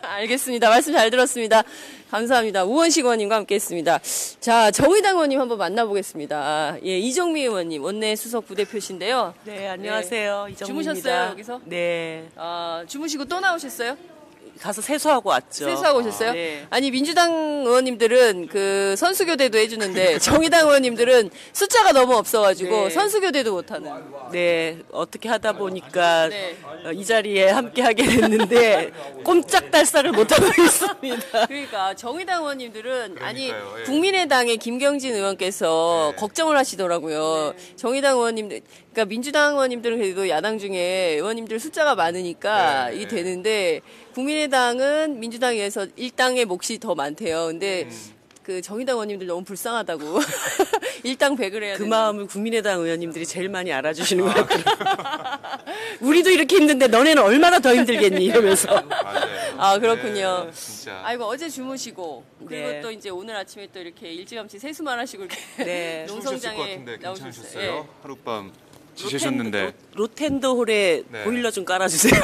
알겠습니다. 말씀 잘 들었습니다. 감사합니다. 우원식 의원님과 함께했습니다. 자, 정의당 의원님 한번 만나보겠습니다. 예, 이정미 의원님 원내 수석 부대표신데요. 네, 안녕하세요. 네. 이정미입니다. 주무셨어요 여기서? 네, 주무시고 또 나오셨어요? 가서 세수하고 왔죠. 세수하고 오셨어요? 네. 아니 민주당 의원님들은 그 선수교대도 해주는데 정의당 의원님들은 숫자가 너무 없어가지고 네. 선수교대도 못하는. 네, 어떻게 하다 보니까 네. 이 자리에 함께 하게 됐는데 꼼짝달싹을 못하고 있습니다. 그러니까 정의당 의원님들은 아니 그러니까요, 예. 국민의당의 김경진 의원께서 걱정을 하시더라고요. 정의당 의원님들, 그러니까 민주당 의원님들은 그래도 야당 중에 의원님들 숫자가 많으니까 이 되는데 국민의당은 민주당에 의해서 일당의 몫이 더 많대요. 근데 그 정의당 의원님들 너무 불쌍하다고 일당 100을 해야 그 된다. 마음을 국민의당 의원님들이 제일 많이 알아주시는 것 같아요. 우리도 이렇게 힘든데 너네는 얼마나 더 힘들겠니 이러면서. 맞아요. 아 그렇군요. 네, 진짜. 아이고 어제 주무시고 그리고 네. 또 이제 오늘 아침에 또 이렇게 일찌감치 세수만 하시고 이렇게 네. 추우셨을 것 농성장에 같은데 나오셨어요. 괜찮으셨어요? 하룻밤 지내셨는데. 로텐더홀에 네. 보일러 좀 깔아주세요.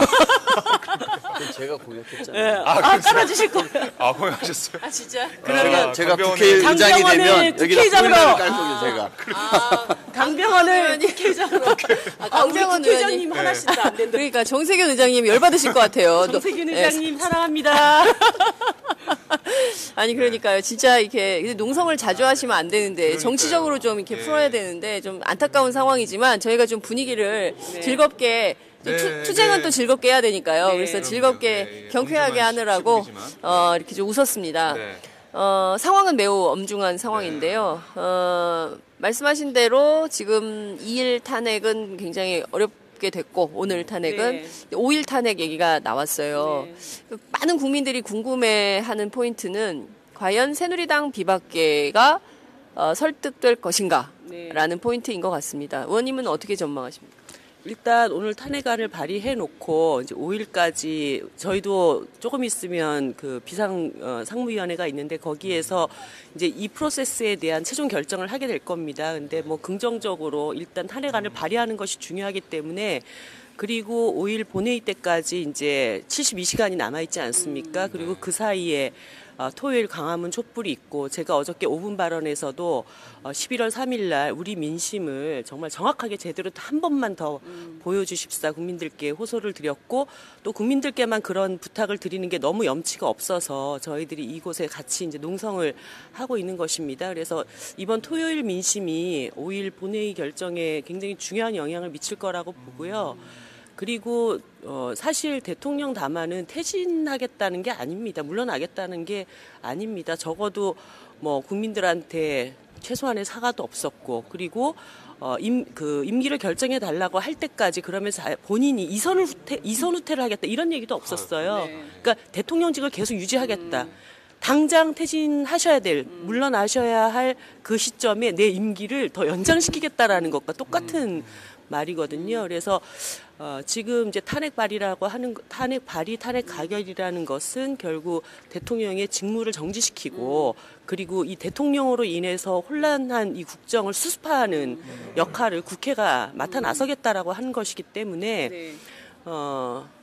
제가 공약했잖아요. 네. 깔아주실 거예요. 아, 고생하셨어요. 아 진짜? 그러면 제가 강병원은- 국회의장이 강병원을 되면 여기다 국회의장으로. 보일러를 깔 거예요, 제가. 강병원을 국회의장으로. 강병원 우리 국회의장님 하나씩도 안 된다. 그러니까 정세균 의장님 열받으실 것 같아요. 정세균 네. 의장님 사랑합니다. 아니 그러니까요. 진짜 이렇게 근데 농성을 자주 하시면 안 되는데 정치적으로 좀 이렇게 예. 풀어야 되는데 좀 안타까운 상황이지만 저희가 좀 분위기를 즐겁게 또 네, 투쟁은 네. 또 즐겁게 해야 되니까요. 네. 그래서 그럼요. 즐겁게 네, 경쾌하게 엄중한 하느라고 시국이지만. 이렇게 좀 웃었습니다. 네. 상황은 매우 엄중한 상황인데요. 말씀하신 대로 지금 2일 탄핵은 굉장히 어렵게 됐고 오늘 탄핵은 네. 5일 탄핵 얘기가 나왔어요. 네. 많은 국민들이 궁금해하는 포인트는 과연 새누리당 비박계가 설득될 것인가 네. 라는 포인트인 것 같습니다. 의원님은 어떻게 전망하십니까? 일단 오늘 탄핵안을 발의해 놓고 이제 5일까지 저희도 조금 있으면 그 상무위원회가 있는데 거기에서 이제 이 프로세스에 대한 최종 결정을 하게 될 겁니다. 근데 뭐 긍정적으로 일단 탄핵안을 발의하는 것이 중요하기 때문에 그리고 5일 본회의 때까지 이제 72시간이 남아 있지 않습니까? 그리고 그 사이에 토요일 광화문 촛불이 있고 제가 어저께 5분 발언에서도 11월 3일 날 우리 민심을 정말 정확하게 제대로 한 번만 더 보여주십사 국민들께 호소를 드렸고 또 국민들께만 그런 부탁을 드리는 게 너무 염치가 없어서 저희들이 이곳에 같이 이제 농성을 하고 있는 것입니다. 그래서 이번 토요일 민심이 5일 본회의 결정에 굉장히 중요한 영향을 미칠 거라고 보고요. 그리고 사실 대통령 담화는 퇴진하겠다는 게 아닙니다. 물러나겠다는 게 아닙니다. 적어도 뭐 국민들한테 최소한의 사과도 없었고 그리고 임기를 결정해 달라고 할 때까지 그러면서 본인이 이선 후퇴를 하겠다 이런 얘기도 없었어요. 그러니까 대통령직을 계속 유지하겠다. 당장 퇴진하셔야 될, 물러나셔야 할 그 시점에 내 임기를 더 연장시키겠다라는 것과 똑같은 말이거든요. 그래서 지금 이제 탄핵 가결이라는 것은 결국 대통령의 직무를 정지시키고 그리고 이 대통령으로 인해서 혼란한 이 국정을 수습하는 역할을 국회가 맡아 나서겠다라고 하는 것이기 때문에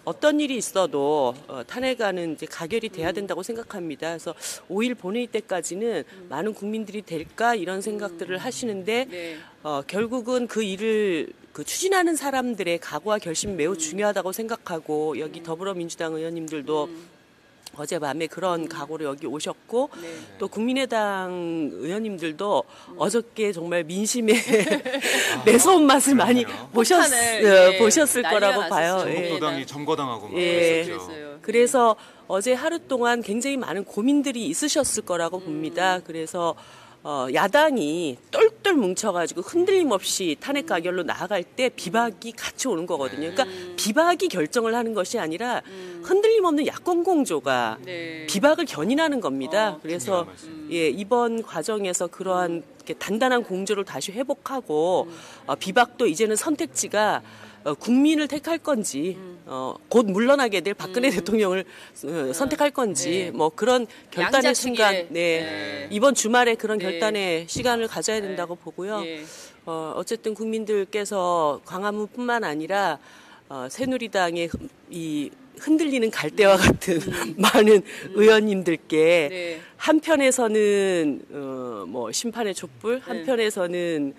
어떤 일이 있어도 탄핵안은 이제 가결이 돼야 된다고 생각합니다. 그래서 5일 본회의 때까지는 많은 국민들이 될까 이런 생각들을 하시는데 결국은 그 일을 추진하는 사람들의 각오와 결심이 매우 중요하다고 생각하고 여기 더불어민주당 의원님들도 어젯밤에 그런 각오로 여기 오셨고 또 국민의당 의원님들도 어저께 정말 민심의 매서운 맛을 많이 보셨을 거라고 봐요. 정도당이 점거당하고 막 예. 그랬었죠. 그래서 어제 하루 동안 굉장히 많은 고민들이 있으셨을 거라고 봅니다. 그래서 야당이 똘똘 뭉쳐가지고 흔들림 없이 탄핵 가결로 나아갈 때 비박이 같이 오는 거거든요. 그러니까 비박이 결정을 하는 것이 아니라 흔들림 없는 야권 공조가 비박을 견인하는 겁니다. 그래서 이번 과정에서 그러한 단단한 공조를 다시 회복하고 비박도 이제는 선택지가 국민을 택할 건지 곧 물러나게 될 박근혜 대통령을 선택할 건지 뭐 그런 결단의 순간 이번 주말에 그런 결단의 시간을 가져야 된다고 보고요. 어쨌든 국민들께서 광화문뿐만 아니라 새누리당의 이 흔들리는 갈대와 같은 많은 의원님들께 네. 한편에서는 뭐 심판의 촛불, 한편에서는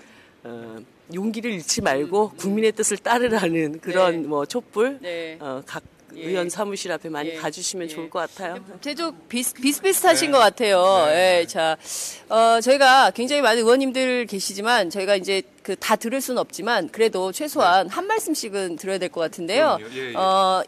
용기를 잃지 말고 국민의 뜻을 따르라는 그런 네. 뭐 촛불 네. 각 예. 의원 사무실 앞에 많이 예. 가주시면 좋을 것 같아요. 대쪽 비슷비슷하신 것 같아요. 예, 자, 저희가 굉장히 많은 의원님들 계시지만 저희가 이제 그 다 들을 수는 없지만 그래도 최소한 한 말씀씩은 들어야 될 것 같은데요. 그럼요. 예, 예.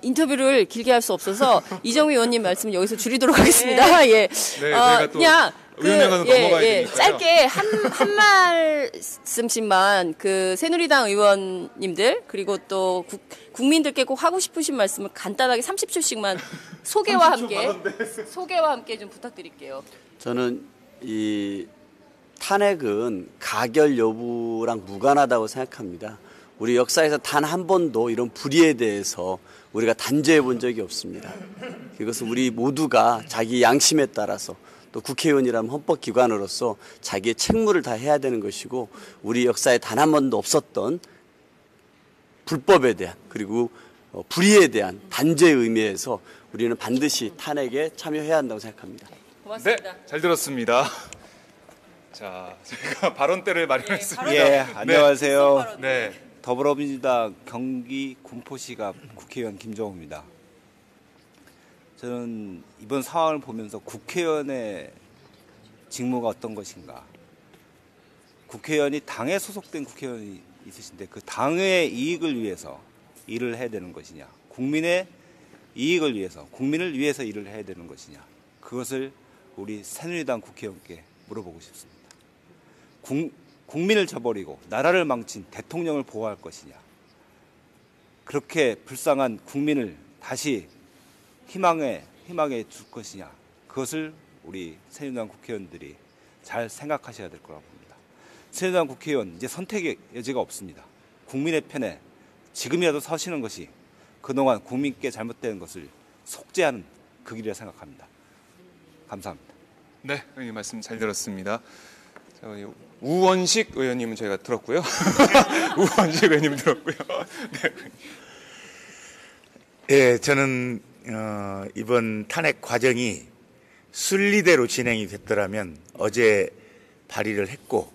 인터뷰를 길게 할 수 없어서 이정미 의원님 말씀 여기서 줄이도록 하겠습니다. 예. 저희가 또 그냥 의원님과는 넘어가야 되니까요. 짧게 한 말씀씩만 그 새누리당 의원님들 그리고 또 국민들께 꼭 하고 싶으신 말씀을 간단하게 30초씩만 소개와 함께 좀 부탁드릴게요. 저는 이 탄핵은 가결 여부랑 무관하다고 생각합니다. 우리 역사에서 단 한 번도 이런 불의에 대해서 우리가 단죄해 본 적이 없습니다. 이것은 우리 모두가 자기 양심에 따라서 또 국회의원이라면 헌법기관으로서 자기의 책무를 다 해야 되는 것이고 우리 역사에 단 한 번도 없었던 불법에 대한 그리고 불의에 대한 단죄의 의미에서 우리는 반드시 탄핵에 참여해야 한다고 생각합니다. 고맙습니다. 네, 잘 들었습니다. 자, 제가 발언 때를 마련했습니다. 예, 안녕하세요. 네. 더불어민주당 경기 군포시갑 국회의원 김정우입니다. 저는 이번 상황을 보면서 국회의원의 직무가 어떤 것인가. 국회의원이 당에 소속된 국회의원이 있으신데 그 당의 이익을 위해서 일을 해야 되는 것이냐. 국민의 이익을 위해서, 국민을 위해서 일을 해야 되는 것이냐. 그것을 우리 새누리당 국회의원께 물어보고 싶습니다. 국민을 저버리고 나라를 망친 대통령을 보호할 것이냐. 그렇게 불쌍한 국민을 다시 희망에 줄 것이냐. 그것을 우리 새누리당 국회의원들이 잘 생각하셔야 될 거라고 봅니다. 새누리당 국회의원 이제 선택의 여지가 없습니다. 국민의 편에 지금이라도 서시는 것이 그동안 국민께 잘못된 것을 속죄하는 그 길이라 생각합니다. 감사합니다. 네, 의원님 말씀 잘 들었습니다. 자, 우원식 의원님은 저희가 들었고요. 우원식 의원님은 들었고요. 네, 저는 이번 탄핵 과정이 순리대로 진행이 됐더라면 어제 발의를 했고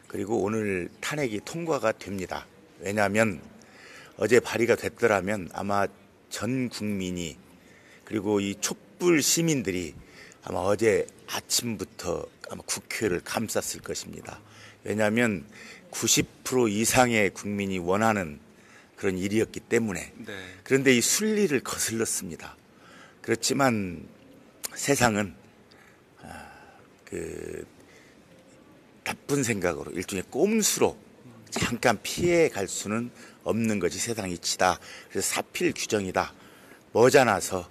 그리고 오늘 탄핵이 통과가 됩니다. 왜냐하면 어제 발의가 됐더라면 아마 전 국민이 그리고 이 촛불 시민들이 아마 어제 아침부터 아마 국회를 감쌌을 것입니다. 왜냐하면 90% 이상의 국민이 원하는 그런 일이었기 때문에. 그런데 이 순리를 거슬렀습니다. 그렇지만 세상은 그 나쁜 생각으로 일종의 꼼수로 잠깐 피해 갈 수는 없는 것이 세상 이치다. 그래서 사필 규정이다. 머지않아서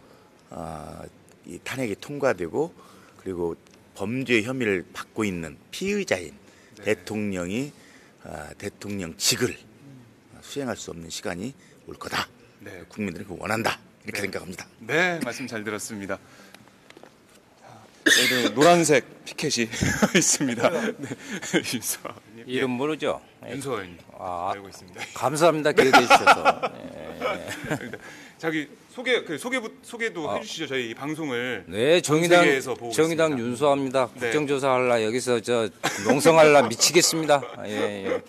이 탄핵이 통과되고 그리고 범죄 혐의를 받고 있는 피의자인 대통령이 대통령직을 수행할 수 없는 시간이 올 거다. 국민들은 그거 원한다. 이렇게 생각합니다. 네, 말씀 잘 들었습니다. 여기도 노란색 피켓이 있습니다. 네, 윤서님. 이름 모르죠? 윤서 의원님 알고 있습니다. 감사합니다. 기억해 주셔서. 자기 소개도 해주시죠. 저희 이 방송을 네, 정의당 윤수아입니다. 네. 국정조사하려 여기서 농성하려 미치겠습니다. 예.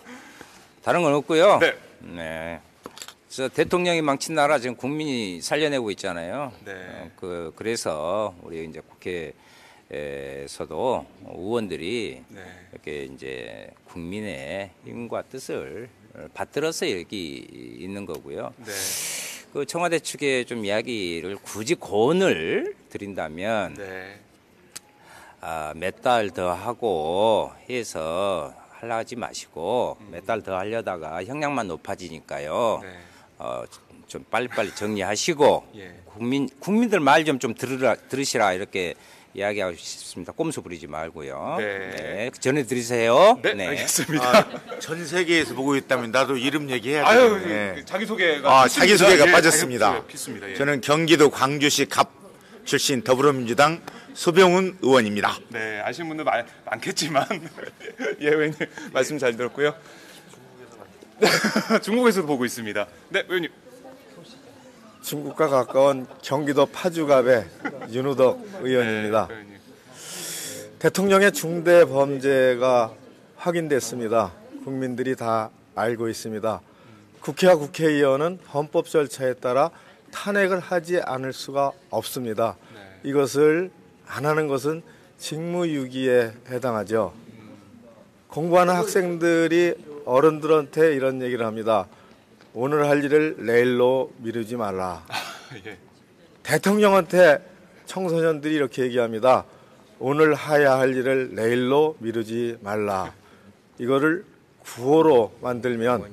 다른 건 없고요. 네. 대통령이 망친 나라 지금 국민이 살려내고 있잖아요. 네. 그래서 우리 이제 국회에서도 의원들이 이렇게 이제 국민의 힘과 뜻을 받들어서 여기 있는 거고요. 그 청와대 측에 좀 이야기를 굳이 고언을 드린다면 몇 달 더 하고 해서 하지 마시고 몇 달 더 하려다가 형량만 높아지니까요. 좀 빨리빨리 정리하시고 국민들 말 좀 들으시라 이렇게 이야기하고 싶습니다. 꼼수 부리지 말고요. 네. 전해드리세요. 네, 알겠습니다. 전 세계에서 보고 있다면 나도 이름 얘기해야 돼요. 자기소개가 자기소개가 빠졌습니다. 필수입니다. 저는 경기도 광주시 갑 출신 더불어민주당 소병훈 의원입니다. 네, 아시는 분들 많겠지만 예, 의원님 말씀 잘 들었고요. 중국에서도 보고 있습니다. 네, 의원님. 중국과 가까운 경기도 파주갑의 윤우덕 의원입니다. 대통령의 중대 범죄가 확인됐습니다. 국민들이 다 알고 있습니다. 국회와 국회의원은 헌법 절차에 따라 탄핵을 하지 않을 수가 없습니다. 이것을 안 하는 것은 직무유기에 해당하죠. 공부하는 학생들이 어른들한테 이런 얘기를 합니다. 오늘 할 일을 내일로 미루지 말라. 대통령한테 청소년들이 이렇게 얘기합니다. 오늘 해야 할 일을 내일로 미루지 말라. 이거를 구호로 만들면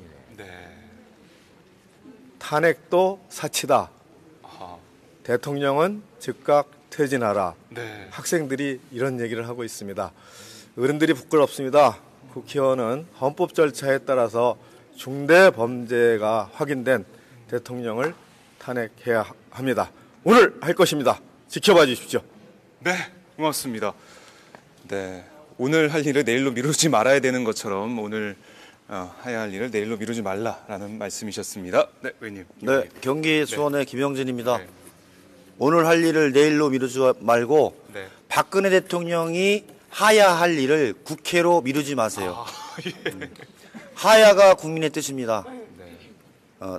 탄핵도 사치다. 대통령은 즉각 퇴진하라. 학생들이 이런 얘기를 하고 있습니다. 어른들이 부끄럽습니다. 국회의원은 헌법 절차에 따라서 중대 범죄가 확인된 대통령을 탄핵해야 합니다. 오늘 할 것입니다. 지켜봐 주십시오. 네, 고맙습니다. 네, 오늘 할 일을 내일로 미루지 말아야 되는 것처럼 오늘 해야 할 일을 내일로 미루지 말라라는 말씀이셨습니다. 네, 의원님. 네, 경기 수원의 김영진입니다. 오늘 할 일을 내일로 미루지 말고 박근혜 대통령이 하야 할 일을 국회로 미루지 마세요. 하야가 국민의 뜻입니다.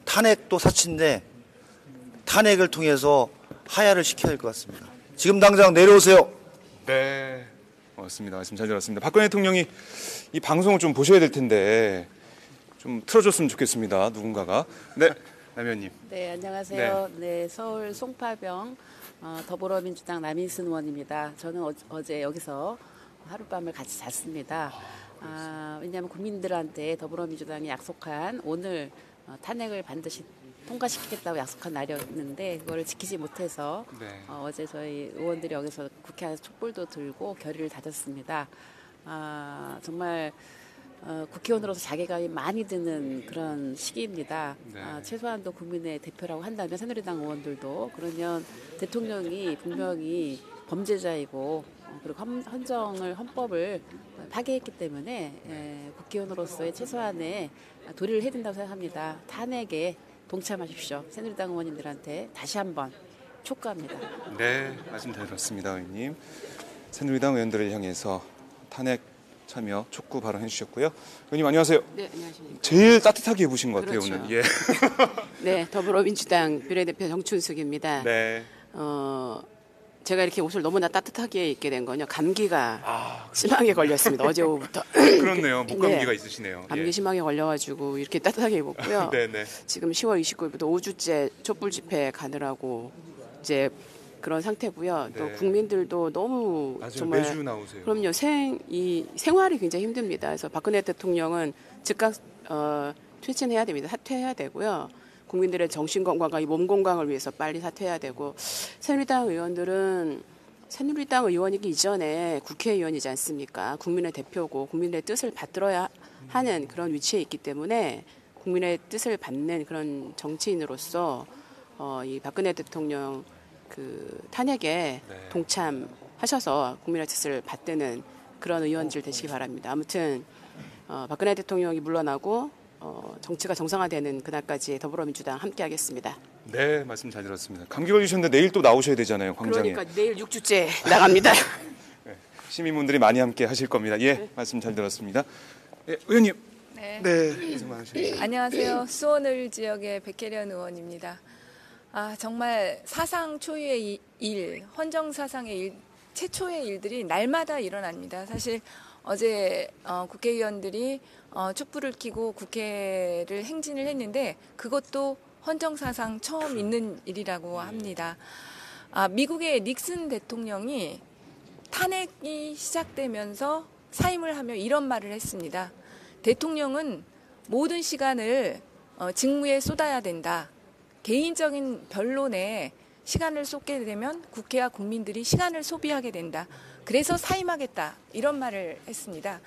탄핵도 사치인데 탄핵을 통해서 하야를 시켜야 할 것 같습니다. 지금 당장 내려오세요. 네, 고맙습니다. 말씀 잘 들었습니다. 박근혜 대통령이 이 방송을 좀 보셔야 될 텐데 좀 틀어줬으면 좋겠습니다. 누군가가. 네, 남 의원님. 네, 안녕하세요. 네, 서울 송파병 더불어민주당 남인순 의원입니다. 저는 어제 여기서 하룻밤을 같이 잤습니다. 왜냐하면 국민들한테 더불어민주당이 약속한 오늘 탄핵을 반드시 통과시키겠다고 약속한 날이었는데 그걸 지키지 못해서 어제 저희 의원들이 여기서 국회 안에서 촛불도 들고 결의를 다졌습니다. 정말 국회의원으로서 자괴감이 많이 드는 그런 시기입니다. 최소한 또 국민의 대표라고 한다면 새누리당 의원들도 그러면 대통령이 분명히 범죄자이고 그리고 헌법을 파괴했기 때문에 국회의원으로서의 최소한의 도리를 해야 된다고 생각합니다. 탄핵에 동참하십시오. 새누리당 의원님들한테 다시 한번 촉구합니다. 네, 말씀 잘 들었습니다, 의원님. 새누리당 의원들을 향해서 탄핵 참여 촉구 발언해 주셨고요. 의원님 안녕하세요. 네, 안녕하십니까. 제일 따뜻하게 입으신 것 같아요, 그렇죠. 오늘. 예. 네, 더불어민주당 비례대표 정춘숙입니다. 네. 제가 이렇게 옷을 너무나 따뜻하게 입게 된 건요. 감기가 심하게 걸렸습니다. 어제 오후부터. 그렇네요. 목감기가 있으시네요. 감기 심하게 걸려가지고 이렇게 따뜻하게 입었고요. 네네. 지금 10월 29일부터 5주째 촛불 집회 가느라고 이제 그런 상태고요. 또 국민들도 너무 정말 매주 나오세요. 그럼요. 이 생활이 굉장히 힘듭니다. 그래서 박근혜 대통령은 즉각 퇴진해야 됩니다. 사퇴해야 되고요. 국민들의 정신 건강과 몸 건강을 위해서 빨리 사퇴해야 되고 새누리당 의원들은 새누리당 의원이기 이전에 국회의원이지 않습니까? 국민의 대표고 국민의 뜻을 받들어야 하는 그런 위치에 있기 때문에 국민의 뜻을 받는 그런 정치인으로서 이 박근혜 대통령 그 탄핵에 동참하셔서 국민의 뜻을 받드는 그런 의원들 되시기 바랍니다. 아무튼 박근혜 대통령이 물러나고 정치가 정상화되는 그날까지 더불어민주당 함께하겠습니다. 네, 말씀 잘 들었습니다. 감기 걸리셨는데 내일 또 나오셔야 되잖아요, 광장에. 그러니까 내일 6주째 나갑니다. 네, 시민분들이 많이 함께 하실 겁니다. 예, 말씀 잘 들었습니다. 예, 의원님. 네. 고생 많으십니다. 안녕하세요. 수원을 지역의 백혜련 의원입니다. 정말 사상 초유의 일, 헌정 사상의 일, 최초의 일들이 날마다 일어납니다. 사실 어제 국회의원들이 촛불을 켜고 국회를 행진을 했는데 그것도 헌정사상 처음 있는 일이라고 합니다. 미국의 닉슨 대통령이 탄핵이 시작되면서 사임을 하며 이런 말을 했습니다. 대통령은 모든 시간을 직무에 쏟아야 된다. 개인적인 변론에 시간을 쏟게 되면 국회와 국민들이 시간을 소비하게 된다. 그래서 사임하겠다. 이런 말을 했습니다.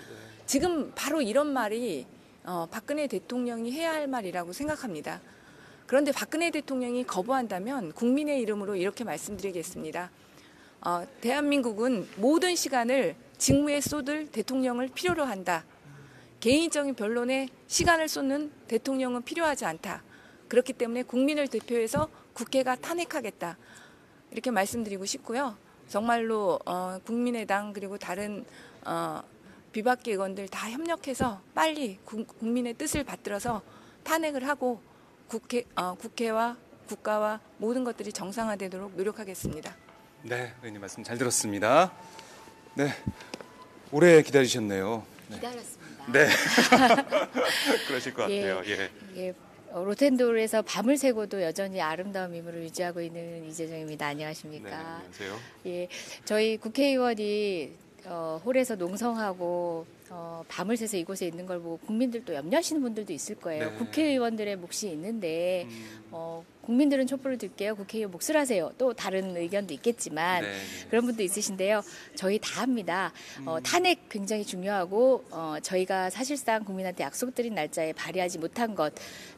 지금 바로 이런 말이 박근혜 대통령이 해야 할 말이라고 생각합니다. 그런데 박근혜 대통령이 거부한다면 국민의 이름으로 이렇게 말씀드리겠습니다. 대한민국은 모든 시간을 직무에 쏟을 대통령을 필요로 한다. 개인적인 변론에 시간을 쏟는 대통령은 필요하지 않다. 그렇기 때문에 국민을 대표해서 국회가 탄핵하겠다. 이렇게 말씀드리고 싶고요. 정말로 국민의당 그리고 다른 비박계 의원들 다 협력해서 빨리 국민의 뜻을 받들어서 탄핵을 하고 국회와 국가와 모든 것들이 정상화되도록 노력하겠습니다. 네, 의원님 말씀 잘 들었습니다. 네, 오래 기다리셨네요. 네. 기다렸습니다. 네, 그러실 것 같아요. 예. 로텐도르에서 밤을 새고도 여전히 아름다운 미모를 유지하고 있는 이재정입니다. 안녕하십니까? 네, 안녕하세요. 예, 저희 국회의원이 홀에서 농성하고 밤을 새서 이곳에 있는 걸 보고 국민들도 염려하시는 분들도 있을 거예요. 네. 국회의원들의 몫이 있는데 국민들은 촛불을 들게요. 국회의원 몫을 하세요. 또 다른 의견도 있겠지만 네. 그런 분도 있으신데요. 저희 다 합니다. 탄핵 굉장히 중요하고 저희가 사실상 국민한테 약속드린 날짜에 발의하지 못한 것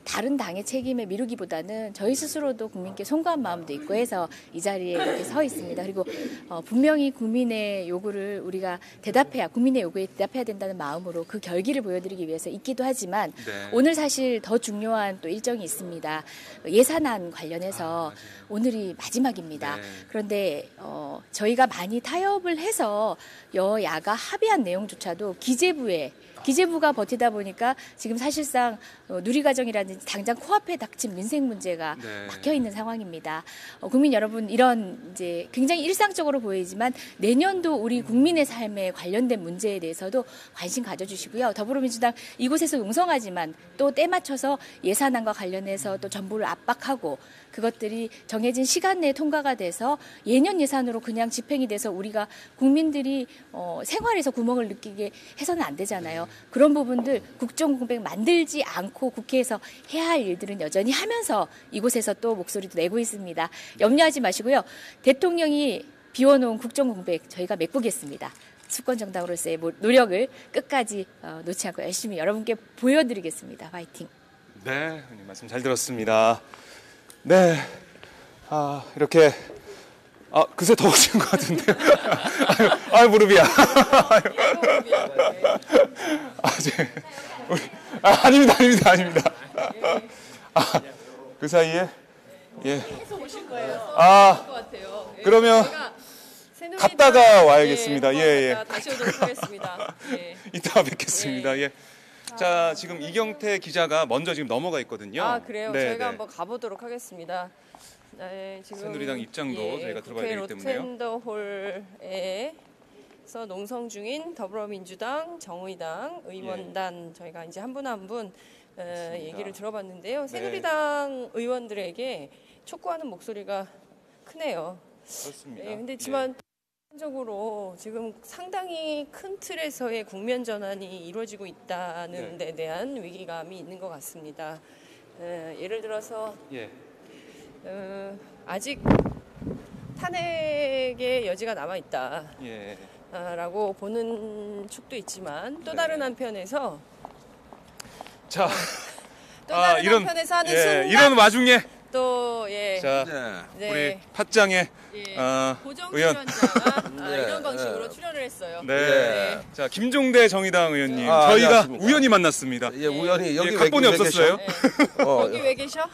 다른 당의 책임에 미루기보다는 저희 스스로도 국민께 송구한 마음도 있고 해서 이 자리에 이렇게 서 있습니다. 그리고 분명히 국민의 요구를 우리가 국민의 요구에 대답해야 된다는 마음으로 그 결기를 보여드리기 위해서 있기도 하지만 네. 오늘 사실 더 중요한 또 일정이 있습니다. 예산안 관련해서 오늘이 마지막입니다. 네. 그런데 저희가 많이 타협을 해서 여야가 합의한 내용조차도 기재부가 버티다 보니까 지금 사실상 누리과정이라든지 당장 코앞에 닥친 민생 문제가 네. 막혀 있는 상황입니다. 국민 여러분 이런 이제 굉장히 일상적으로 보이지만 내년도 우리 국민의 삶에 관련된 문제에 대해서도 관심 가져주시고요. 더불어민주당 이곳에서 농성하지만 또 때 맞춰서 예산안과 관련해서 또 정부를 압박하고 그것들이 정해진 시간 내에 통과가 돼서 예년 예산으로 그냥 집행이 돼서 우리가 국민들이 생활에서 구멍을 느끼게 해서는 안 되잖아요. 그런 부분들 국정공백 만들지 않고 국회에서 해야 할 일들은 여전히 하면서 이곳에서 또 목소리도 내고 있습니다. 염려하지 마시고요. 대통령이 비워놓은 국정공백 저희가 메꾸겠습니다. 수권정당으로서의 노력을 끝까지 놓지 않고 열심히 여러분께 보여드리겠습니다. 화이팅. 네, 의원님 말씀 잘 들었습니다. 네, 이렇게 그새 더우신 것 같은데요. 무릎이야. 아닙니다. 그 사이에 계속 오실 거예요. 것 같아요. 그러면 갔다가 와야겠습니다. 예. 다시 오도록 하겠습니다. 예. 이따 뵙겠습니다. 예. 자, 지금 이경태 기자가 먼저 지금 넘어가 있거든요. 그래요? 네, 저희가 한번 가보도록 하겠습니다. 네, 지금 새누리당 입장도 저희가 들어봐야 되기 때문에요. 로텐더홀에서 농성 중인 더불어민주당, 정의당, 의원단 저희가 이제 한 분 한 분 얘기를 들어봤는데요. 새누리당 의원들에게 촉구하는 목소리가 크네요. 그렇습니다. 네, 근데 지만 적으로 지금 상당히 큰 틀에서의 국면 전환이 이루어지고 있다는 데 대한 위기감이 있는 것 같습니다. 예를 들어서 아직 탄핵의 여지가 남아 있다라고 보는 축도 있지만 또 다른 한편에서 한편에서 하는 순간 이런 와중에 또 우리 팟짱의 고정출연자가 이런 방식으로 출연을 했어요. 자, 김종대 정의당 의원님, 저희가 우연히 만났습니다. 우연히 여기 각본이 없었어요. 여기 왜 계셔?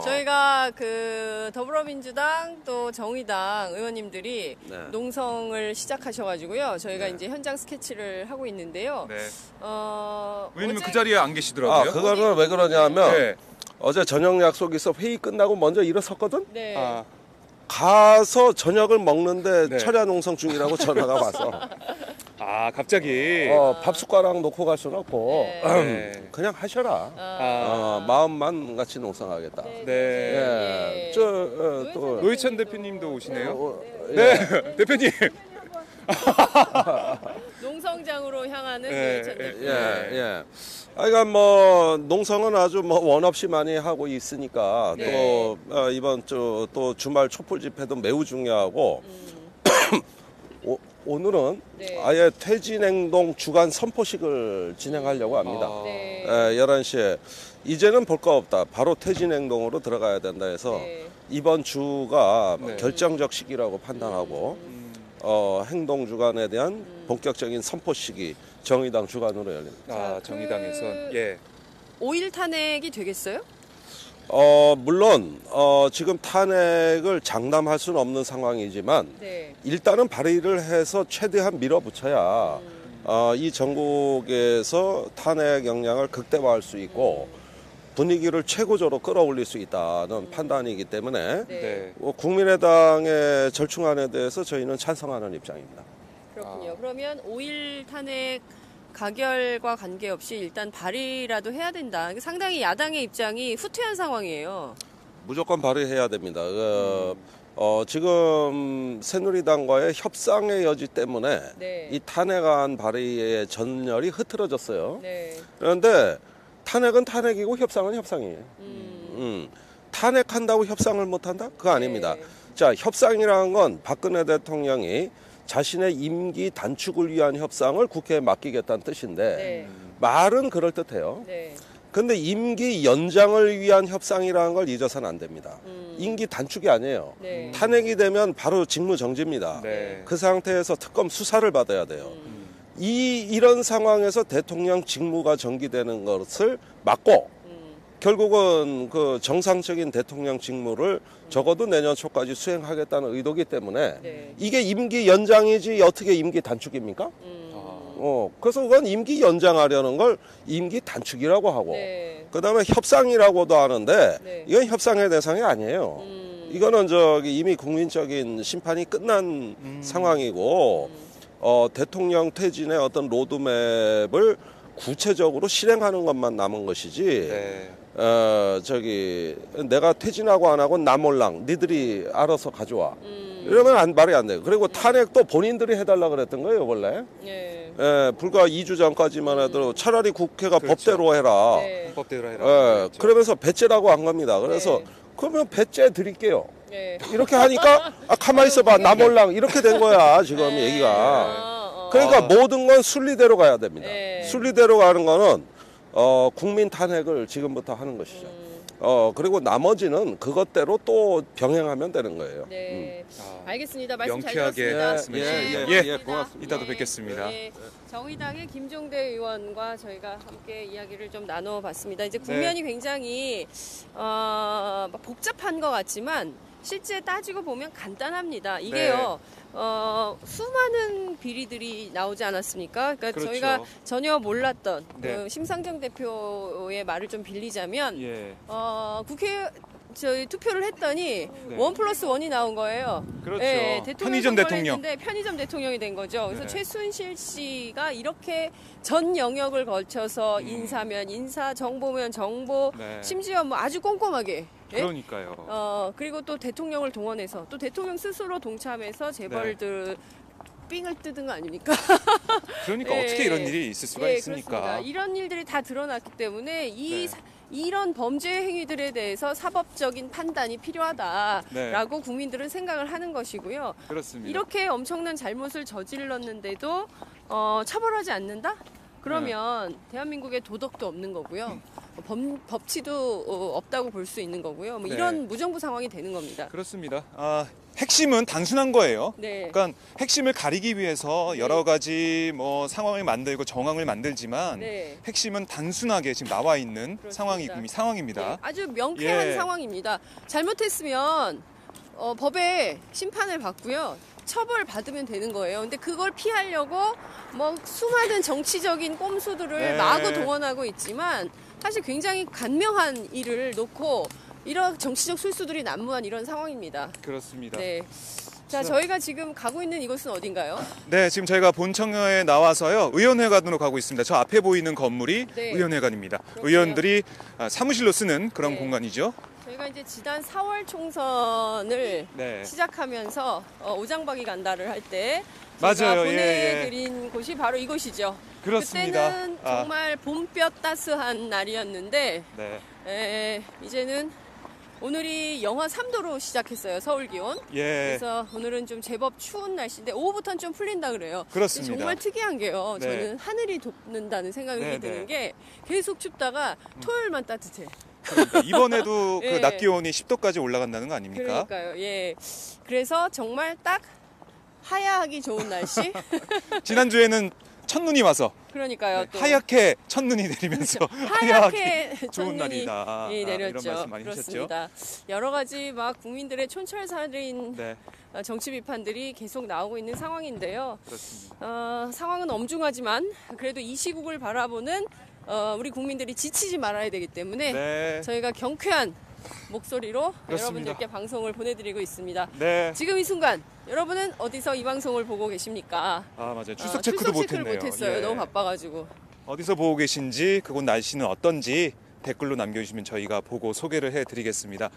저희가 그 더불어민주당 또 정의당 의원님들이 농성을 시작하셔가지고요. 저희가 이제 현장 스케치를 하고 있는데요. 의원님은 그 자리에 안 계시더라고요. 그거는 왜 그러냐면 어제 저녁 약속이 있어 회의 끝나고 먼저 일어섰거든. 가서 저녁을 먹는데 철야 농성 중이라고 전화가 와서. 갑자기. 밥 숟가락 놓고 갈 수는 없고 그냥 하셔라. 마음만 같이 농성하겠다. 또 노희찬 대표님도 오시네요. 대표님. 농성장으로 향하는 노희찬 대표. 그러니까 뭐 농성은 아주 뭐 원 없이 많이 하고 있으니까 또 이번 주 또 주말 촛불 집회도 매우 중요하고 오늘은 아예 퇴진행동 주간 선포식을 진행하려고 합니다. 11시에 이제는 볼 거 없다. 바로 퇴진행동으로 들어가야 된다 해서 이번 주가 결정적 시기라고 판단하고 행동 주간에 대한 본격적인 선포식이 정의당 주관으로 열립니다. 정의당에서 5일 탄핵이 되겠어요? 물론 지금 탄핵을 장담할 수는 없는 상황이지만 네. 일단은 발의를 해서 최대한 밀어붙여야 이 전국에서 탄핵 역량을 극대화할 수 있고 분위기를 최고조로 끌어올릴 수 있다는 판단이기 때문에 네. 국민의당의 절충안에 대해서 저희는 찬성하는 입장입니다. 그렇군요. 그러면 5일 탄핵 가결과 관계없이 일단 발의라도 해야 된다. 상당히 야당의 입장이 후퇴한 상황이에요. 무조건 발의해야 됩니다. 지금 새누리당과의 협상의 여지 때문에 네. 이 탄핵안 발의의 전열이 흐트러졌어요. 네. 그런데 탄핵은 탄핵이고 협상은 협상이에요. 탄핵한다고 협상을 못한다? 그거 아닙니다. 네. 자, 협상이라는 건 박근혜 대통령이 자신의 임기 단축을 위한 협상을 국회에 맡기겠다는 뜻인데 네. 말은 그럴듯해요. 네. 근데 임기 연장을 위한 협상이라는 걸 잊어서는 안 됩니다. 임기 단축이 아니에요. 네. 탄핵이 되면 바로 직무 정지입니다. 네. 그 상태에서 특검 수사를 받아야 돼요. 이런 상황에서 대통령 직무가 정지되는 것을 막고 결국은 그 정상적인 대통령 직무를 적어도 내년 초까지 수행하겠다는 의도기 때문에 네. 이게 임기 연장이지 어떻게 임기 단축입니까? 그래서 그건 임기 연장하려는 걸 임기 단축이라고 하고 네. 그다음에 협상이라고도 하는데 네. 이건 협상의 대상이 아니에요. 이거는 이미 국민적인 심판이 끝난 상황이고 대통령 퇴진의 어떤 로드맵을 구체적으로 실행하는 것만 남은 것이지 네. 내가 퇴진하고 안 하고 나 몰랑 니들이 알아서 가져와 이러면 말이 안 돼요. 그리고 탄핵도 본인들이 해달라 그랬던 거예요 원래. 네. 불과 2주 전까지만 해도 차라리 국회가 그렇죠. 법대로 해라. 네. 법대로 해라. 그러면서 배째라고 한 겁니다. 그래서 네. 그러면 배째 드릴게요. 네. 이렇게 하니까 가만히 있어봐 나 몰랑 이렇게 된 거야 지금 네. 얘기가. 그러니까 모든 건 순리대로 가야 됩니다. 네. 순리대로 가는 거는 국민 탄핵을 지금부터 하는 것이죠. 그리고 나머지는 그것대로 또 병행하면 되는 거예요. 네. 알겠습니다. 말씀 잘 명쾌하게 들었습니다. 말씀해 네, 고맙습니다. 이따도 뵙겠습니다. 네, 정의당의 김종대 의원과 저희가 함께 이야기를 좀 나눠봤습니다. 이제 국면이 굉장히 복잡한 것 같지만 실제 따지고 보면 간단합니다. 이게요. 수많은 비리들이 나오지 않았습니까? 그러니까 그렇죠. 저희가 전혀 몰랐던 네. 그 심상정 대표의 말을 좀 빌리자면 예. 국회 저희 투표를 했더니 네. 1+1이 나온 거예요. 그렇죠. 네, 대통령 편의점 선거를 대통령. 했는데 편의점 대통령이 된 거죠. 그래서 네. 최순실 씨가 이렇게 전 영역을 거쳐서 인사면 인사, 정보면 정보, 네. 심지어 뭐 아주 꼼꼼하게. 예? 그러니까요. 그리고 또 대통령을 동원해서 또 대통령 스스로 동참해서 재벌들 삥을 뜯은 거 아닙니까? 그러니까 예. 어떻게 이런 일이 있을 수가 있습니까? 그렇습니다. 이런 일들이 다 드러났기 때문에 네. 이런 범죄 행위들에 대해서 사법적인 판단이 필요하다라고 국민들은 생각을 하는 것이고요. 그렇습니다. 이렇게 엄청난 잘못을 저질렀는데도 처벌하지 않는다? 그러면 대한민국에 도덕도 없는 거고요. 법치도 없다고 볼 수 있는 거고요. 뭐 네. 이런 무정부 상황이 되는 겁니다. 그렇습니다. 핵심은 단순한 거예요. 네. 그러니까 핵심을 가리기 위해서 여러 가지 뭐 상황을 만들고 정황을 만들지만 네. 핵심은 단순하게 지금 나와 있는 상황입니다. 네, 아주 명쾌한 예. 상황입니다. 잘못했으면 법에 심판을 받고요. 처벌 받으면 되는 거예요. 근데 그걸 피하려고 뭐 수많은 정치적인 꼼수들을 네. 마구 동원하고 있지만 사실 굉장히 간명한 일을 놓고 이런 정치적 술수들이 난무한 이런 상황입니다. 그렇습니다. 네. 자, 저희가 지금 가고 있는 이곳은 어딘가요? 네, 지금 저희가 본청에 나와서요. 의원회관으로 가고 있습니다. 저 앞에 보이는 건물이 네. 의원회관입니다. 그렇군요. 의원들이 사무실로 쓰는 그런 네. 공간이죠. 저희가 이제 지난 4월 총선을 네. 시작하면서 오장박이 간다를 할 때 맞아요. 보내드린 곳이 바로 이곳이죠. 그렇습니다. 그때는 정말 봄볕 따스한 날이었는데 네. 이제는 오늘이 영하 3도로 시작했어요. 서울 기온. 예. 그래서 오늘은 좀 제법 추운 날씨인데 오후부터는 좀 풀린다 그래요. 그렇습니다. 정말 특이한 게요. 네. 저는 하늘이 돋는다는 생각이 네, 드는 네. 게 계속 춥다가 토요일만 따뜻해. 그러니까 이번에도 예. 그 낮 기온이 10도까지 올라간다는 거 아닙니까? 그러니까요. 예. 그래서 정말 딱 하야하기 좋은 날씨. 지난주에는 첫눈이 와서 그러니까요. 또 하얗게 첫눈이 내리면서 하얗게 좋은 첫눈이 날이다. 내렸죠. 이런 말씀 많이 그렇습니다. 하셨죠. 여러 가지 막 국민들의 촌철살인 네. 정치 비판들이 계속 나오고 있는 상황인데요. 그렇습니다. 상황은 엄중하지만 그래도 이 시국을 바라보는 우리 국민들이 지치지 말아야 되기 때문에 네. 저희가 경쾌한 목소리로 그렇습니다. 여러분들께 방송을 보내드리고 있습니다. 네. 지금 이 순간 여러분은 어디서 이 방송을 보고 계십니까? 아 맞아요. 출석 체크도 못했네요. 못했어요. 예. 너무 바빠가지고. 어디서 보고 계신지 그곳 날씨는 어떤지 댓글로 남겨주시면 저희가 보고 소개를 해드리겠습니다.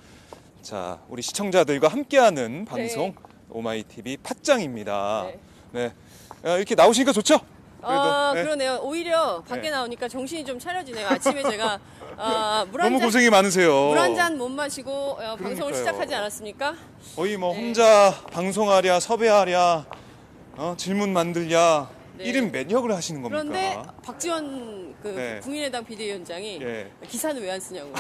자, 우리 시청자들과 함께하는 방송 오마이TV 팟짱입니다. 네. 이렇게 나오시니까 좋죠? 그래도, 네. 그러네요. 오히려 밖에 나오니까 정신이 좀 차려지네요. 아침에 제가 너무 고생이 많으세요. 물 한 잔 못 마시고 방송을 시작하지 않았습니까? 거의 뭐 혼자 방송하랴 섭외하랴 질문 만들랴 1인 면역을 하시는 겁니까? 그런데 박지원 국민의당 비대위원장이 기사는 왜 안 쓰냐고.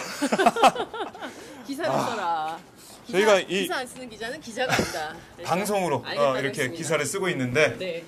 기사를 써라. 기사 안 쓰는 기자는 기자가 아니다. 방송으로 이렇게 기사를 쓰고 있는데 네.